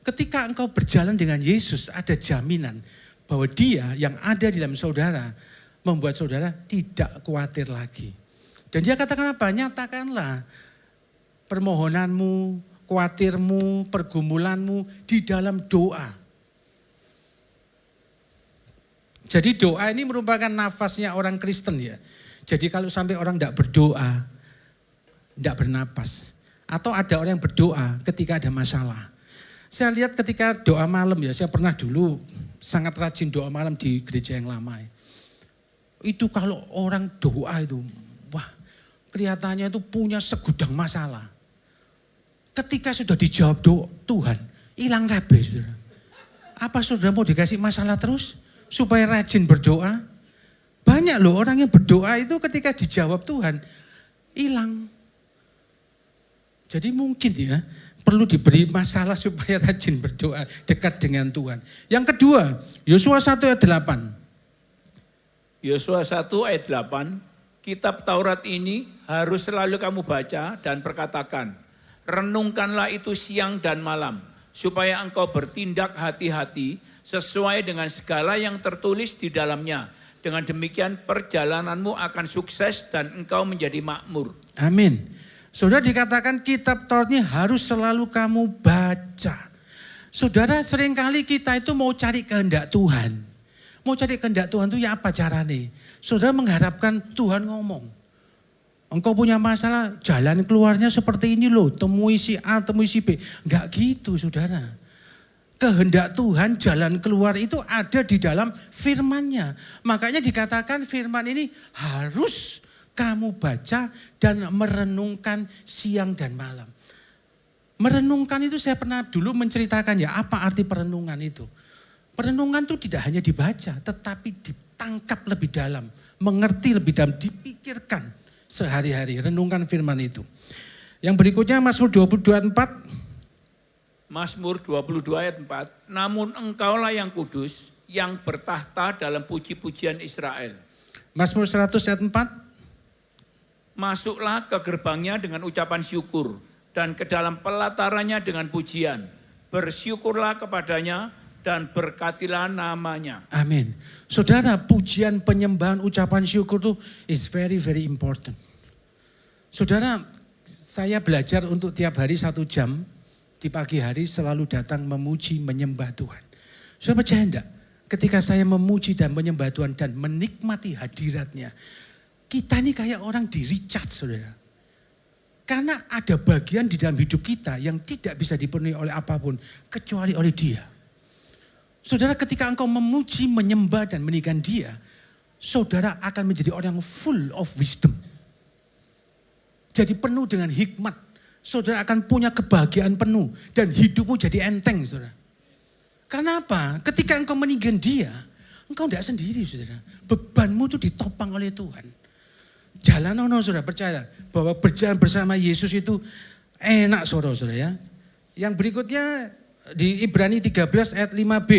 Ketika engkau berjalan dengan Yesus ada jaminan bahwa dia yang ada di dalam saudara membuat saudara tidak khawatir lagi. Dan dia katakan apa? Nyatakanlah permohonanmu, khawatirmu, pergumulanmu di dalam doa. Jadi doa ini merupakan nafasnya orang Kristen ya. Jadi kalau sampai orang tidak berdoa, tidak bernapas. Atau ada orang yang berdoa ketika ada masalah. Saya lihat ketika doa malam ya, saya pernah dulu sangat rajin doa malam di gereja yang lama. Itu kalau orang doa itu, wah kelihatannya itu punya segudang masalah. Ketika sudah dijawab doa Tuhan, hilang kabeh saudara. Apa saudara mau dikasih masalah terus? Supaya rajin berdoa. Banyak loh orang yang berdoa itu ketika dijawab Tuhan, hilang. Jadi mungkin ya, perlu diberi masalah supaya rajin berdoa, dekat dengan Tuhan. Yang kedua, Yosua 1 ayat 8. Yosua 1 ayat 8, kitab Taurat ini harus selalu kamu baca dan perkatakan. Renungkanlah itu siang dan malam, supaya engkau bertindak hati-hati sesuai dengan segala yang tertulis di dalamnya. Dengan demikian perjalananmu akan sukses dan engkau menjadi makmur. Amin. Saudara, dikatakan kitab Taurat ini harus selalu kamu baca. Saudara, seringkali kita itu mau cari kehendak Tuhan. Mau cari kehendak Tuhan itu ya apa caranya? Saudara mengharapkan Tuhan ngomong. Engkau punya masalah, jalan keluarnya seperti ini loh. Temui si A, temui si B. Enggak gitu, saudara. Kehendak Tuhan, jalan keluar itu ada di dalam firman-Nya. Makanya dikatakan firman ini harus kamu baca dan merenungkan siang dan malam. Merenungkan itu saya pernah dulu menceritakan ya apa arti perenungan itu. Perenungan itu tidak hanya dibaca tetapi ditangkap lebih dalam. Mengerti lebih dalam, dipikirkan sehari-hari. Renungkan firman itu. Yang berikutnya Mazmur 22 ayat 4. Mazmur 22 ayat 4. Namun engkaulah yang kudus, yang bertahta dalam puji-pujian Israel. Mazmur 100 ayat 4. Masuklah ke gerbangnya dengan ucapan syukur, dan ke dalam pelatarannya dengan pujian. Bersyukurlah kepadanya dan berkatilah namanya. Amin. Saudara, pujian, penyembahan, ucapan syukur itu is very very important. Saudara, saya belajar untuk tiap hari 1 jam di pagi hari selalu datang memuji, menyembah Tuhan. Saudara percaya enggak? Ketika saya memuji dan menyembah Tuhan dan menikmati hadiratnya, kita ini kayak orang di recharge, saudara. Karena ada bagian di dalam hidup kita yang tidak bisa dipenuhi oleh apapun kecuali oleh Dia. Saudara, ketika engkau memuji, menyembah dan meninggikan Dia, saudara akan menjadi orang yang full of wisdom. Jadi penuh dengan hikmat. Saudara akan punya kebahagiaan penuh dan hidupmu jadi enteng, saudara. Karena apa? Ketika engkau meninggikan Dia, engkau tidak sendiri, saudara. Bebanmu itu ditopang oleh Tuhan. Jalan saudara, percaya bahwa berjalan bersama Yesus itu enak, saudara ya. Yang berikutnya di Ibrani 13 ayat 5b.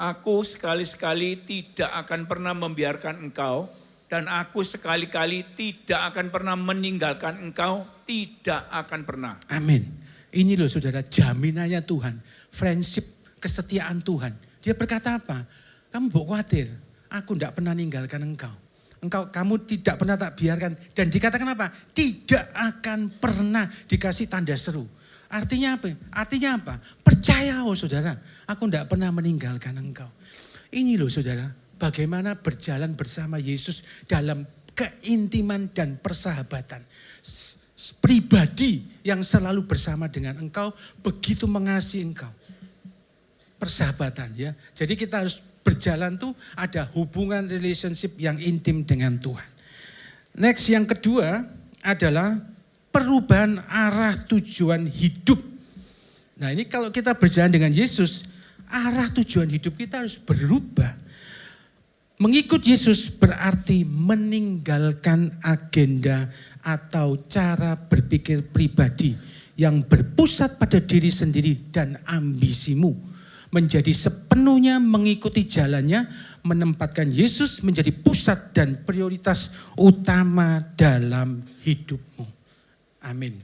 Aku sekali-sekali tidak akan pernah membiarkan engkau, dan aku sekali-kali tidak akan pernah meninggalkan engkau, tidak akan pernah. Amin. Ini loh saudara, jaminannya Tuhan, friendship, kesetiaan Tuhan. Dia berkata apa? Kamu tidak khawatir, aku tidak pernah meninggalkan engkau. Kamu tidak pernah tak biarkan. Dan dikatakan apa? Tidak akan pernah dikasih tanda seru. Artinya apa? Artinya apa? Percaya saudara. Aku tidak pernah meninggalkan engkau. Ini loh saudara. Bagaimana berjalan bersama Yesus dalam keintiman dan persahabatan. Pribadi yang selalu bersama dengan engkau. Begitu mengasihi engkau. Persahabatan ya. Jadi kita harus berjalan tuh ada hubungan relationship yang intim dengan Tuhan. Next yang kedua adalah perubahan arah tujuan hidup. Nah ini kalau kita berjalan dengan Yesus, arah tujuan hidup kita harus berubah. Mengikut Yesus berarti meninggalkan agenda atau cara berpikir pribadi yang berpusat pada diri sendiri dan ambisimu. Menjadi sepenuhnya mengikuti jalannya, menempatkan Yesus menjadi pusat dan prioritas utama dalam hidupmu. Amin.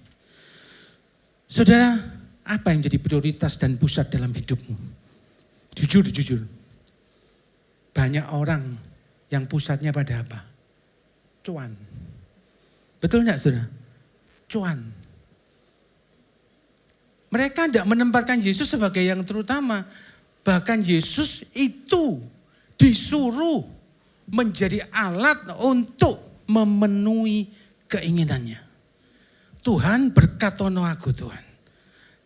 Saudara, apa yang jadi prioritas dan pusat dalam hidupmu? Jujur. Banyak orang yang pusatnya pada apa? Cuan. Betul enggak saudara? Cuan. Mereka tidak menempatkan Yesus sebagai yang terutama. Bahkan Yesus itu disuruh menjadi alat untuk memenuhi keinginannya. Tuhan berkatono aku Tuhan.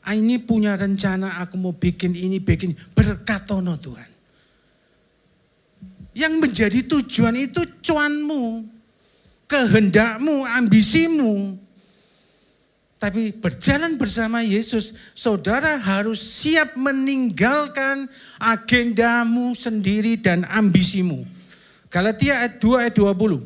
Ini punya rencana aku mau bikin ini, bikin. Berkatono Tuhan. Yang menjadi tujuan itu cuanmu, kehendakmu, ambisimu. Tapi berjalan bersama Yesus, saudara harus siap meninggalkan agendamu sendiri dan ambisimu. Galatia ayat 2 ayat 20.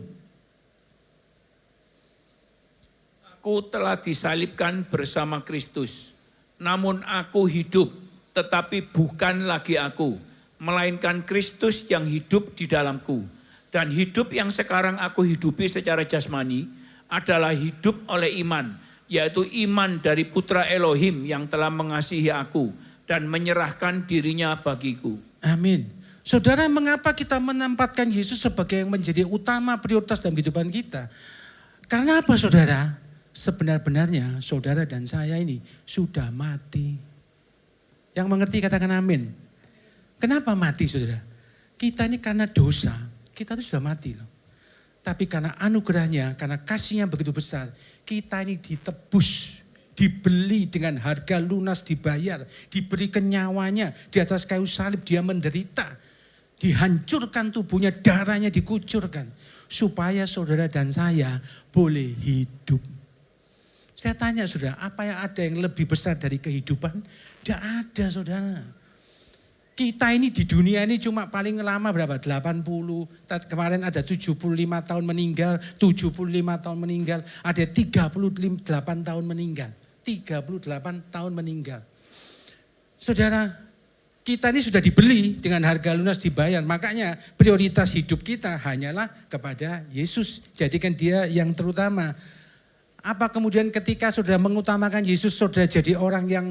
Aku telah disalibkan bersama Kristus, namun aku hidup, tetapi bukan lagi aku, melainkan Kristus yang hidup di dalamku. Dan hidup yang sekarang aku hidupi secara jasmani adalah hidup oleh iman, yaitu iman dari Putra Elohim yang telah mengasihi aku dan menyerahkan dirinya bagiku. Amin. Saudara, mengapa kita menempatkan Yesus sebagai yang menjadi utama prioritas dalam kehidupan kita? Karena apa, saudara? Sebenar-benarnya saudara dan saya ini sudah mati. Yang mengerti katakan amin. Kenapa mati, saudara? Kita ini karena dosa, kita itu sudah mati loh. Tapi karena anugerahnya, karena kasihnya begitu besar, kita ini ditebus, dibeli dengan harga lunas, dibayar, diberikan nyawanya di atas kayu salib, dia menderita, dihancurkan tubuhnya, darahnya dikucurkan, supaya saudara dan saya boleh hidup. Saya tanya saudara, apa yang ada yang lebih besar dari kehidupan? Tidak ada, saudara. Kita ini di dunia ini cuma paling lama berapa? 80, kemarin ada 75 tahun meninggal, 75 tahun meninggal, ada 38 tahun meninggal. 38 tahun meninggal. Saudara, kita ini sudah dibeli dengan harga lunas, dibayar. Makanya prioritas hidup kita hanyalah kepada Yesus. Jadikan dia yang terutama. Apa kemudian ketika saudara mengutamakan Yesus, saudara jadi orang yang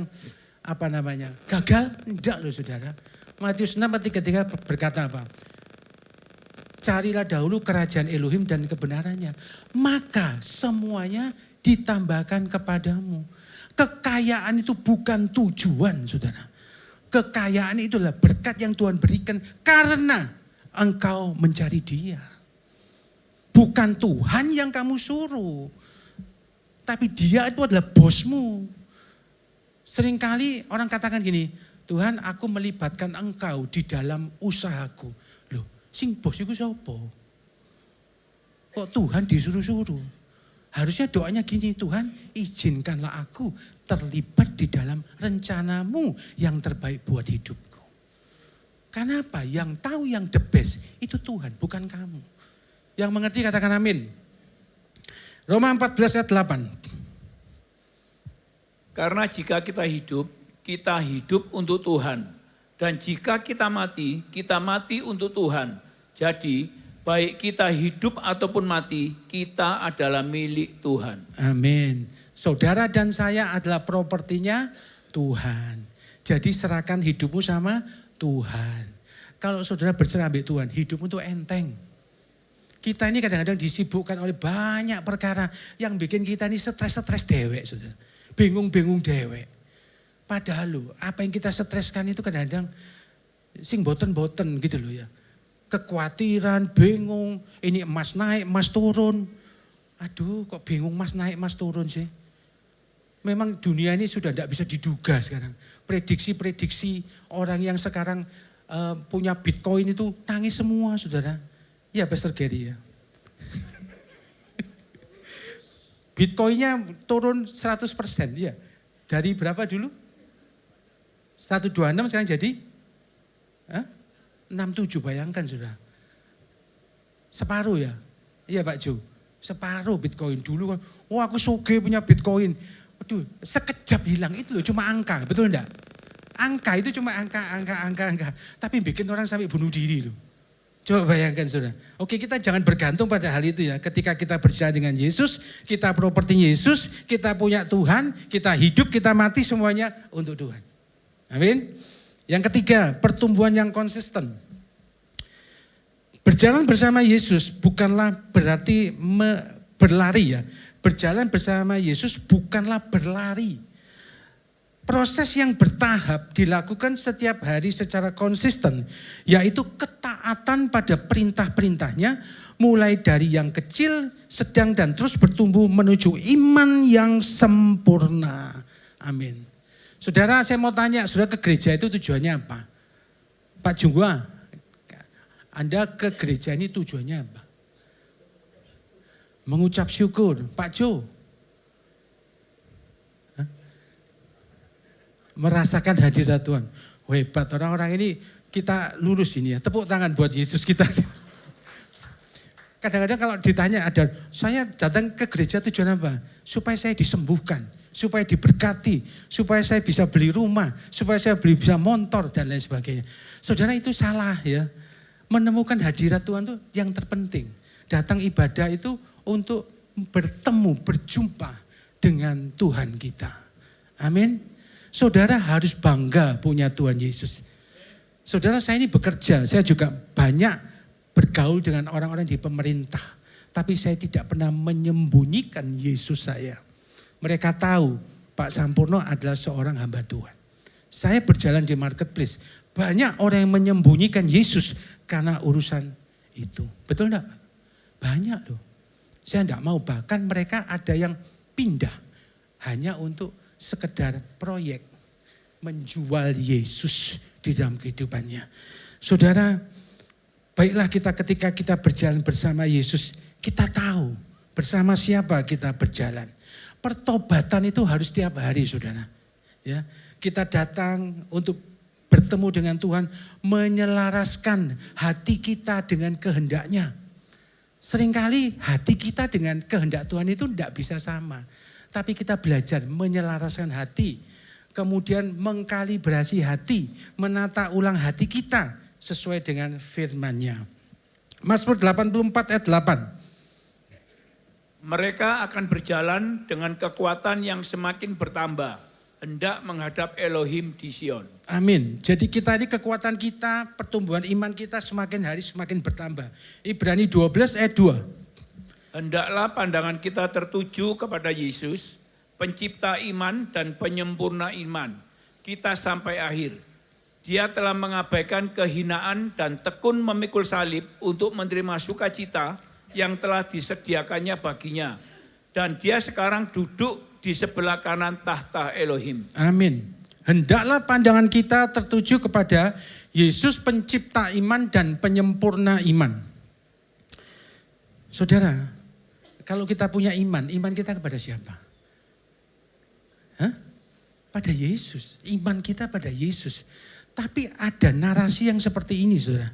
gagal? Tidak loh, saudara. Matius 6 ayat 33 berkata apa? Carilah dahulu kerajaan Elohim dan kebenarannya, maka semuanya ditambahkan kepadamu. Kekayaan itu bukan tujuan, saudara. Kekayaan itulah berkat yang Tuhan berikan karena engkau mencari Dia. Bukan Tuhan yang kamu suruh, tapi Dia itu adalah bosmu. Seringkali orang katakan gini, Tuhan, aku melibatkan engkau di dalam usahaku. Loh, sing bos itu siapa? Kok Tuhan disuruh-suruh? Harusnya doanya gini, Tuhan izinkanlah aku terlibat di dalam rencanamu yang terbaik buat hidupku. Kenapa? Yang tahu yang the best itu Tuhan, bukan kamu. Yang mengerti katakan amin. Roma 14 ayat 8. Karena jika kita hidup untuk Tuhan. Dan jika kita mati untuk Tuhan. Jadi baik kita hidup ataupun mati, kita adalah milik Tuhan. Amin. Saudara dan saya adalah propertinya Tuhan. Jadi serahkan hidupmu sama Tuhan. Kalau saudara berserah ambil Tuhan, hidupmu itu enteng. Kita ini kadang-kadang disibukkan oleh banyak perkara yang bikin kita ini stres-stres dewek, saudara. Bingung-bingung dewek. Padahal loh, apa yang kita streskan itu kadang-kadang sing boten-boten gitu loh ya. Kekhawatiran, bingung, ini emas naik, emas turun. Aduh, kok bingung emas naik, emas turun sih. Memang dunia ini sudah tidak bisa diduga sekarang. Prediksi-prediksi orang yang sekarang punya Bitcoin itu nangis semua, saudara. Ya, Pastor Gary ya. Bitcoinnya turun 100%, ya. Dari berapa dulu? 126 sekarang jadi 67, bayangkan sudah. Separuh ya. Iya Pak Jo, separuh Bitcoin dulu kan. Oh aku soge punya Bitcoin. Waduh, sekejap hilang itu loh, cuma angka, betul enggak? Angka itu cuma angka. Tapi bikin orang sampai bunuh diri loh. Coba bayangkan saudara. Oke, kita jangan bergantung pada hal itu ya. Ketika kita berjalan dengan Yesus, kita properti Yesus, kita punya Tuhan, kita hidup, kita mati semuanya untuk Tuhan. Amin. Yang ketiga, pertumbuhan yang konsisten. Berjalan bersama Yesus bukanlah berarti berlari ya. Berjalan bersama Yesus bukanlah berlari. Proses yang bertahap dilakukan setiap hari secara konsisten, yaitu ketaatan pada perintah-perintahnya, mulai dari yang kecil, sedang dan terus bertumbuh menuju iman yang sempurna. Amin. Saudara, saya mau tanya, saudara ke gereja itu tujuannya apa? Pak Jungwa, Anda ke gereja ini tujuannya apa? Mengucap syukur. Pak Jo, merasakan hadirat Tuhan. Hebat, orang-orang ini kita lurus ini ya. Tepuk tangan buat Yesus kita. Kadang-kadang kalau ditanya ada, saya datang ke gereja tujuan apa? Supaya saya disembuhkan, supaya diberkati, supaya saya bisa beli rumah, supaya saya bisa motor dan lain sebagainya. Saudara, itu salah ya. Menemukan hadirat Tuhan itu yang terpenting. Datang ibadah itu untuk bertemu, berjumpa dengan Tuhan kita. Amin. Saudara harus bangga punya Tuhan Yesus. Saudara, saya ini bekerja, saya juga banyak bergaul dengan orang-orang di pemerintah. Tapi saya tidak pernah menyembunyikan Yesus saya. Mereka tahu Pak Sampurno adalah seorang hamba Tuhan. Saya berjalan di marketplace, banyak orang yang menyembunyikan Yesus karena urusan itu. Betul enggak? Banyak loh. Saya enggak mau, bahkan mereka ada yang pindah hanya untuk sekedar proyek menjual Yesus di dalam kehidupannya. Saudara, baiklah kita ketika kita berjalan bersama Yesus, kita tahu bersama siapa kita berjalan. Pertobatan itu harus tiap hari, saudara. Ya, kita datang untuk bertemu dengan Tuhan, menyelaraskan hati kita dengan kehendaknya. Seringkali hati kita dengan kehendak Tuhan itu tidak bisa sama. Tapi kita belajar menyelaraskan hati. Kemudian mengkalibrasi hati, menata ulang hati kita sesuai dengan firman-Nya. Mazmur 84 ayat 8. Mereka akan berjalan dengan kekuatan yang semakin bertambah, hendak menghadap Elohim di Sion. Amin. Jadi kita ini kekuatan kita, pertumbuhan iman kita semakin hari semakin bertambah. Ibrani 12 ayat 2. Hendaklah pandangan kita tertuju kepada Yesus, pencipta iman dan penyempurna iman, kita sampai akhir. Dia telah mengabaikan kehinaan dan tekun memikul salib untuk menerima sukacita yang telah disediakannya baginya. Dan dia sekarang duduk di sebelah kanan tahta Elohim. Amin. Hendaklah pandangan kita tertuju kepada Yesus pencipta iman dan penyempurna iman. Saudara, kalau kita punya iman kita kepada siapa? Hah? Pada Yesus. Iman kita pada Yesus. Tapi ada narasi yang seperti ini, saudara.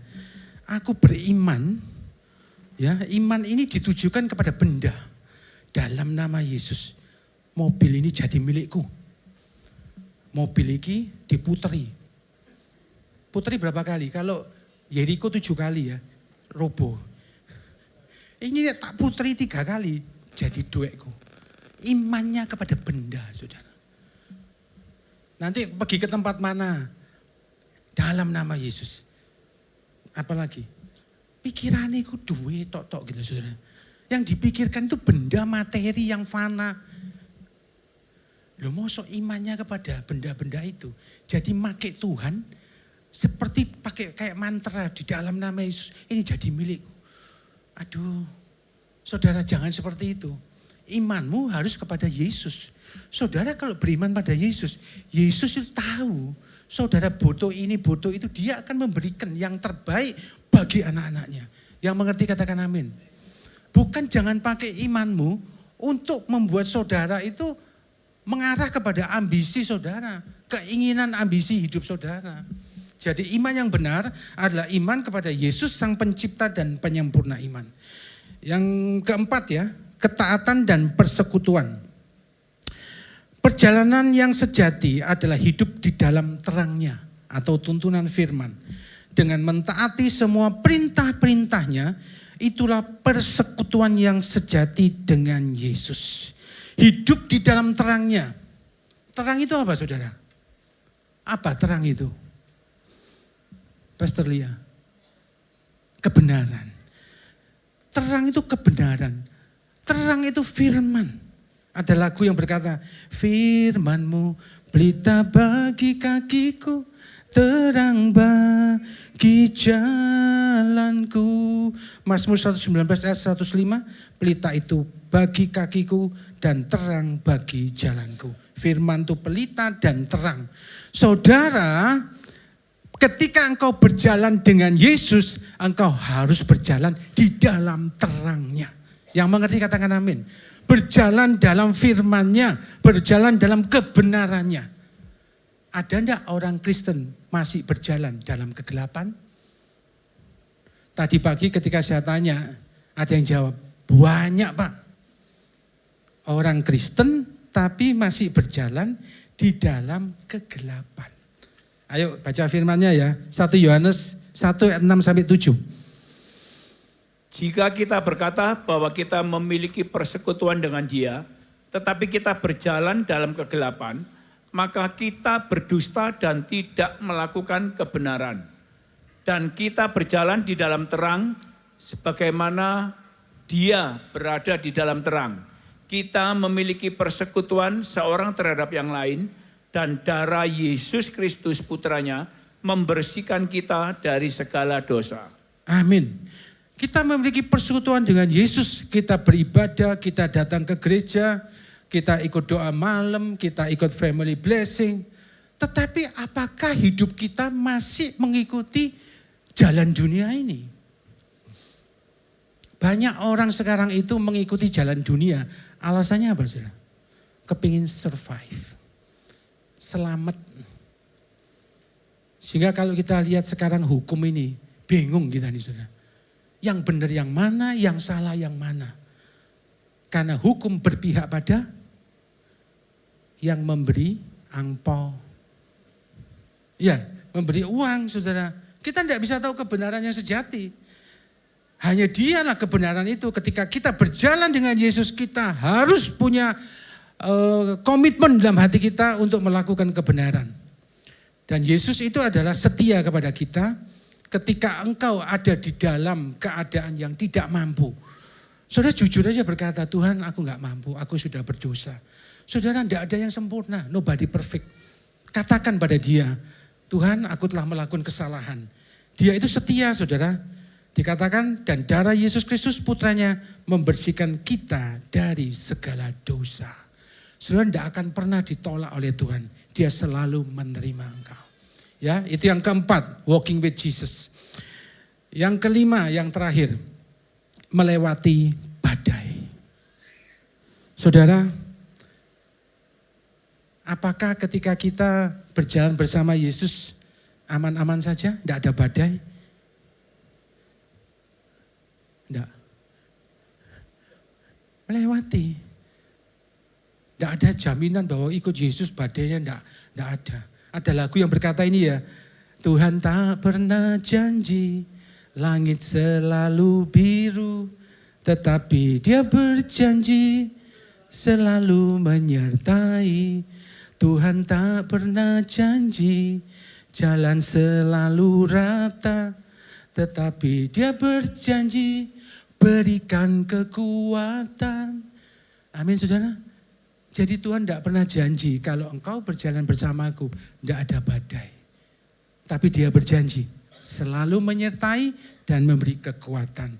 Aku beriman, ya, iman ini ditujukan kepada benda. Dalam nama Yesus, mobil ini jadi milikku. Mobil ini diputeri. Puteri berapa kali? Kalau Yeriko 7 kali ya, roboh. Ini tak puteri 3 kali, jadi duitku. Imannya kepada benda, saudara. Nanti pergi ke tempat mana? Dalam nama Yesus. Apalagi? Pikirannya itu duit, tok-tok gitu, saudara. Yang dipikirkan itu benda materi yang fana. Loh, mosok imannya kepada benda-benda itu. Jadi make Tuhan seperti pakai kayak mantra di dalam nama Yesus. Ini jadi milikku. Aduh, saudara jangan seperti itu. Imanmu harus kepada Yesus. Saudara kalau beriman pada Yesus, Yesus itu tahu. Saudara butuh ini, butuh itu. Dia akan memberikan yang terbaik bagi anak-anaknya. Yang mengerti katakan amin. Bukan jangan pakai imanmu untuk membuat saudara itu mengarah kepada ambisi saudara. Keinginan ambisi hidup saudara. Jadi iman yang benar adalah iman kepada Yesus sang pencipta dan penyempurna iman. Yang keempat ya, ketaatan dan persekutuan. Perjalanan yang sejati adalah hidup di dalam terangnya atau tuntunan firman. Dengan mentaati semua perintah-perintahnya, itulah persekutuan yang sejati dengan Yesus. Hidup di dalam terangnya. Terang itu apa saudara? Apa terang itu? Pastor Lia. Kebenaran. Terang itu kebenaran. Terang itu firman. Ada lagu yang berkata, firman-Mu pelita bagi kakiku, terang bagi jalanku. Mazmur 119 ayat 105, pelita itu bagi kakiku dan terang bagi jalanku. Firman itu pelita dan terang. Saudara, ketika engkau berjalan dengan Yesus, engkau harus berjalan di dalam terangnya. Yang mengerti katakan amin. Berjalan dalam firman-Nya, berjalan dalam kebenarannya. Ada enggak orang Kristen masih berjalan dalam kegelapan? Tadi pagi ketika saya tanya, ada yang jawab, banyak Pak. Orang Kristen tapi masih berjalan di dalam kegelapan. Ayo baca firman-Nya ya, 1 Yohanes 1 ayat 6 sampai 7. Jika kita berkata bahwa kita memiliki persekutuan dengan Dia, tetapi kita berjalan dalam kegelapan, maka kita berdusta dan tidak melakukan kebenaran. Dan kita berjalan di dalam terang, sebagaimana Dia berada di dalam terang. Kita memiliki persekutuan seorang terhadap yang lain, dan darah Yesus Kristus putranya membersihkan kita dari segala dosa. Amin. Kita memiliki persekutuan dengan Yesus, kita beribadah, kita datang ke gereja, kita ikut doa malam, kita ikut family blessing. Tetapi apakah hidup kita masih mengikuti jalan dunia ini? Banyak orang sekarang itu mengikuti jalan dunia. Alasannya apa, saudara? Kepingin survive. Selamat. Sehingga kalau kita lihat sekarang hukum ini, bingung kita nih, saudara. Yang benar yang mana, yang salah yang mana. Karena hukum berpihak pada yang memberi angpau. Ya, memberi uang, saudara. Kita tidak bisa tahu kebenaran yang sejati. Hanya Dialah kebenaran itu. Ketika kita berjalan dengan Yesus, kita harus punya komitmen dalam hati kita untuk melakukan kebenaran. Dan Yesus itu adalah setia kepada kita ketika engkau ada di dalam keadaan yang tidak mampu. Saudara jujur aja berkata, Tuhan aku gak mampu, aku sudah berdosa. Saudara tidak ada yang sempurna, nobody perfect. Katakan pada Dia, Tuhan aku telah melakukan kesalahan. Dia itu setia, saudara. Dikatakan dan darah Yesus Kristus putranya membersihkan kita dari segala dosa. Saudara tidak akan pernah ditolak oleh Tuhan. Dia selalu menerima engkau. Ya, itu yang keempat, walking with Jesus. Yang kelima, yang terakhir, melewati badai. Saudara, apakah ketika kita berjalan bersama Yesus aman-aman saja, tidak ada badai? Tidak. Melewati. Tidak ada jaminan bahwa ikut Yesus badainya tidak ada. Ada lagu yang berkata ini ya, Tuhan tak pernah janji langit selalu biru, tetapi Dia berjanji selalu menyertai. Tuhan tak pernah janji jalan selalu rata, tetapi Dia berjanji berikan kekuatan. Amin, saudara. Jadi Tuhan tidak pernah janji kalau engkau berjalan bersamaku tidak ada badai. Tapi Dia berjanji selalu menyertai dan memberi kekuatan.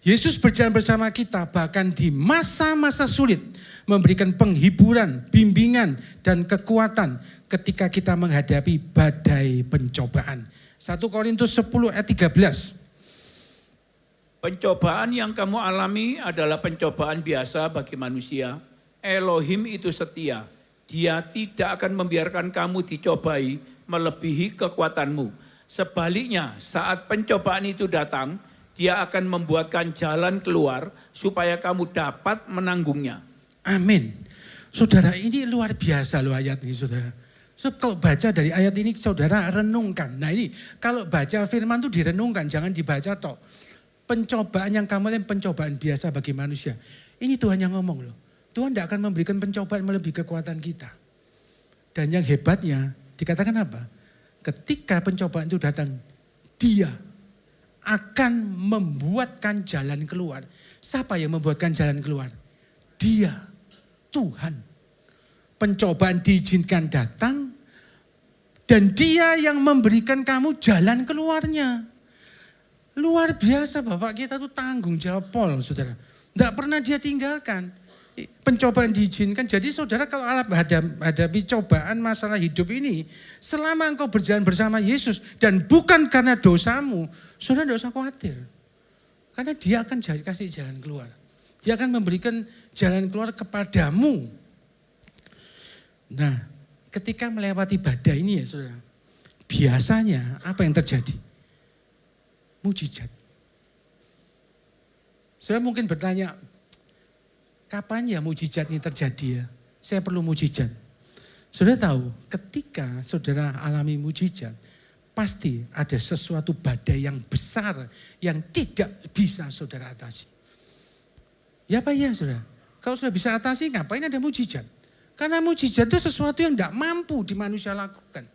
Yesus berjalan bersama kita bahkan di masa-masa sulit, memberikan penghiburan, bimbingan dan kekuatan ketika kita menghadapi badai pencobaan. 1 Korintus 10 ayat 13. Pencobaan yang kamu alami adalah pencobaan biasa bagi manusia. Elohim itu setia. Dia tidak akan membiarkan kamu dicobai melebihi kekuatanmu. Sebaliknya, saat pencobaan itu datang, Dia akan membuatkan jalan keluar supaya kamu dapat menanggungnya. Amin. Saudara, ini luar biasa loh ayat ini, saudara. So, kalau baca dari ayat ini, saudara renungkan. Nah ini, kalau baca firman itu direnungkan, jangan dibaca tok. Pencobaan yang kamu lakukan pencobaan biasa bagi manusia. Ini Tuhan yang ngomong loh. Tuhan tidak akan memberikan pencobaan melebihi kekuatan kita. Dan yang hebatnya, dikatakan apa? Ketika pencobaan itu datang, Dia akan membuatkan jalan keluar. Siapa yang membuatkan jalan keluar? Dia, Tuhan. Pencobaan diizinkan datang, dan Dia yang memberikan kamu jalan keluarnya. Luar biasa Bapak kita tuh tanggung jawab pol, saudara. Tidak pernah Dia tinggalkan. Pencobaan diizinkan. Jadi saudara kalau hadapi cobaan masalah hidup ini, selama engkau berjalan bersama Yesus dan bukan karena dosamu, saudara tidak usah khawatir. Karena Dia akan kasih jalan keluar. Dia akan memberikan jalan keluar kepadamu. Nah, ketika melewati badai ini ya saudara, biasanya apa yang terjadi? Mujizat. Saudara mungkin bertanya, kapan ya mujizat ini terjadi ya? Saya perlu mujizat. Saudara tahu, ketika saudara alami mujizat, pasti ada sesuatu badai yang besar yang tidak bisa saudara atasi. Ya apa ya saudara? Kalau sudah bisa atasi ngapain ada mujizat? Karena mujizat itu sesuatu yang tidak mampu di manusia lakukan.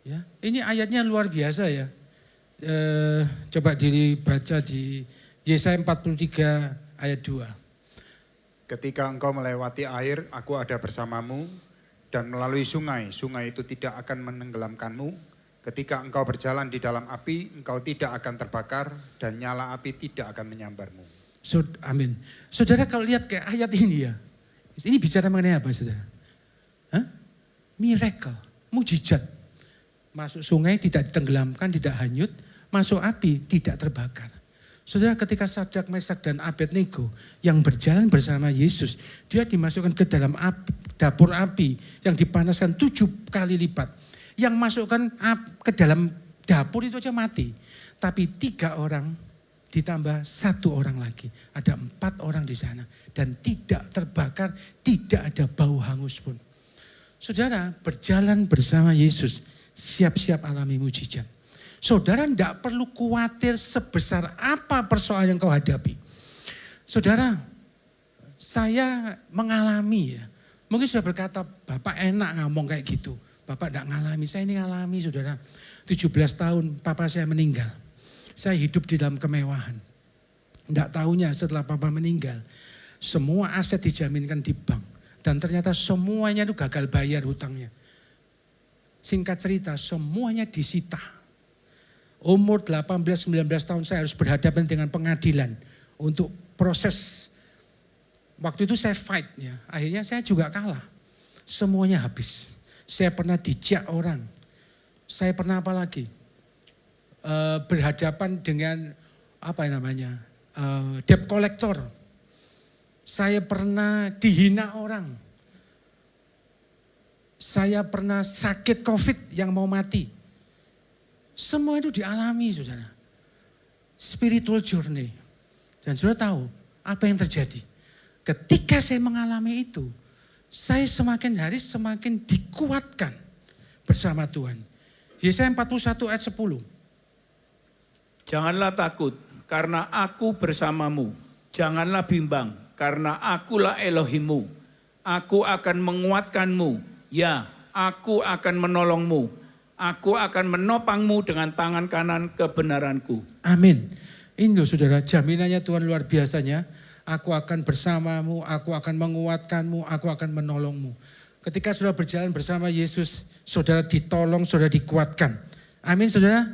Ya, ini ayatnya luar biasa ya. Coba dibaca di Yesaya 43 ayat 2. Ketika engkau melewati air, aku ada bersamamu. Dan melalui sungai, sungai itu tidak akan menenggelamkanmu. Ketika engkau berjalan di dalam api, engkau tidak akan terbakar. Dan nyala api tidak akan menyambarmu. Amin. Saudara kalau lihat ke ayat ini ya. Ini bicara mengenai apa saudara? Hah? Miracle, mujizat. Masuk sungai tidak ditenggelamkan, tidak hanyut. Masuk api tidak terbakar. Saudara ketika Sadrak, Mesak dan Abednego yang berjalan bersama Yesus. Dia dimasukkan ke dalam dapur api yang dipanaskan 7 kali lipat. Yang masukkan ke dalam dapur itu aja mati. Tapi 3 orang ditambah 1 orang lagi. Ada 4 orang di sana. Dan tidak terbakar, tidak ada bau hangus pun. Saudara berjalan bersama Yesus. Siap-siap alami mujizat. Saudara tidak perlu khawatir sebesar apa persoalan yang kau hadapi. Saudara, saya mengalami ya. Mungkin sudah berkata, Bapak enak ngomong kayak gitu. Bapak tidak ngalami, saya ini ngalami saudara. 17 tahun papa saya meninggal. Saya hidup di dalam kemewahan. Tidak tahunya setelah papa meninggal, semua aset dijaminkan di bank. Dan ternyata semuanya itu gagal bayar hutangnya. Singkat cerita, semuanya disita. Umur 18-19 tahun saya harus berhadapan dengan pengadilan untuk proses. Waktu itu saya fight ya, akhirnya saya juga kalah. Semuanya habis. Saya pernah dicak orang. Saya pernah apa lagi? Berhadapan dengan apa namanya? Debt collector. Saya pernah dihina orang. Saya pernah sakit COVID yang mau mati. Semua itu dialami saudara. Spiritual journey. Dan saudara tahu apa yang terjadi. Ketika saya mengalami itu, saya semakin hari semakin dikuatkan bersama Tuhan. Yesaya 41 ayat 10. Janganlah takut karena aku bersamamu. Janganlah bimbang karena akulah Elohimmu. Aku akan menguatkanmu. Ya, aku akan menolongmu. Aku akan menopangmu dengan tangan kanan kebenaranku. Amin. Ini loh saudara, jaminannya Tuhan luar biasanya. Aku akan bersamamu, aku akan menguatkanmu, aku akan menolongmu. Ketika saudara berjalan bersama Yesus, saudara ditolong, saudara dikuatkan. Amin saudara.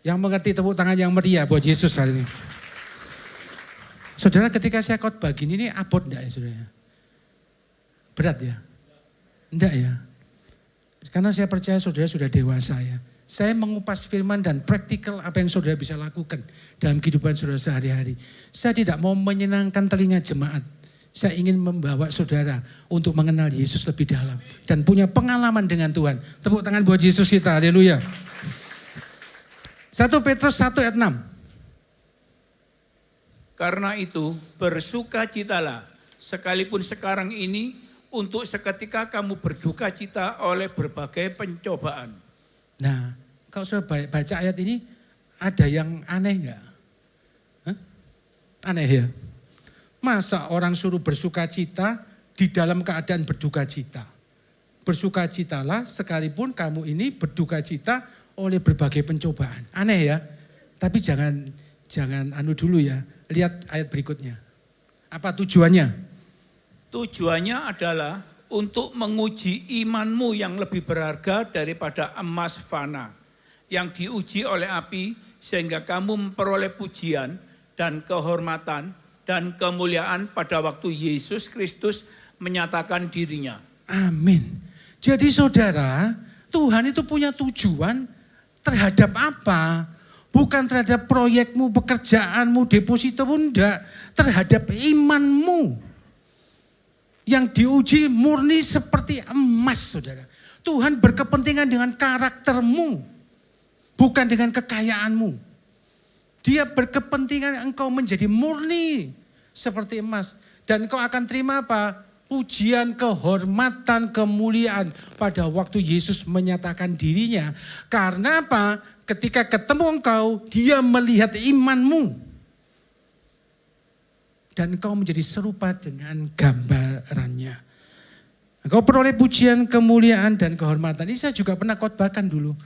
Yang mengerti tepuk tangan yang meriah buat Yesus hari ini. Saudara ketika saya khotbah gini, ini abot enggak ya saudara? Berat ya? Enggak ya? Karena saya percaya saudara sudah dewasa ya. Saya mengupas firman dan praktikal apa yang saudara bisa lakukan dalam kehidupan saudara sehari-hari. Saya tidak mau menyenangkan telinga jemaat. Saya ingin membawa saudara untuk mengenal Yesus lebih dalam. Dan punya pengalaman dengan Tuhan. Tepuk tangan buat Yesus kita, haleluya. 1 Petrus 1 ayat 6. Karena itu bersukacitalah sekalipun sekarang ini untuk seketika kamu berduka cita oleh berbagai pencobaan. Nah, kalau sudah baca ayat ini, ada yang aneh enggak? Hah? Aneh ya? Masa orang suruh bersuka cita di dalam keadaan berduka cita? Bersukacitalah sekalipun kamu ini berduka cita oleh berbagai pencobaan. Aneh ya? Tapi jangan anu dulu ya. Lihat ayat berikutnya. Apa tujuannya? Tujuannya adalah untuk menguji imanmu yang lebih berharga daripada emas fana yang diuji oleh api sehingga kamu memperoleh pujian dan kehormatan dan kemuliaan pada waktu Yesus Kristus menyatakan dirinya. Amin. Jadi saudara, Tuhan itu punya tujuan terhadap apa? Bukan terhadap proyekmu, pekerjaanmu, deposito pun enggak. Terhadap imanmu. Yang diuji murni seperti emas, saudara. Tuhan berkepentingan dengan karaktermu, bukan dengan kekayaanmu. Dia berkepentingan engkau menjadi murni seperti emas. Dan engkau akan terima apa? pujian, kehormatan, kemuliaan pada waktu Yesus menyatakan dirinya. Karena apa? Ketika ketemu engkau, dia melihat imanmu. Dan engkau menjadi serupa dengan gambarannya. Engkau peroleh pujian, kemuliaan, dan kehormatan. Ini saya juga pernah khotbahkan dulu.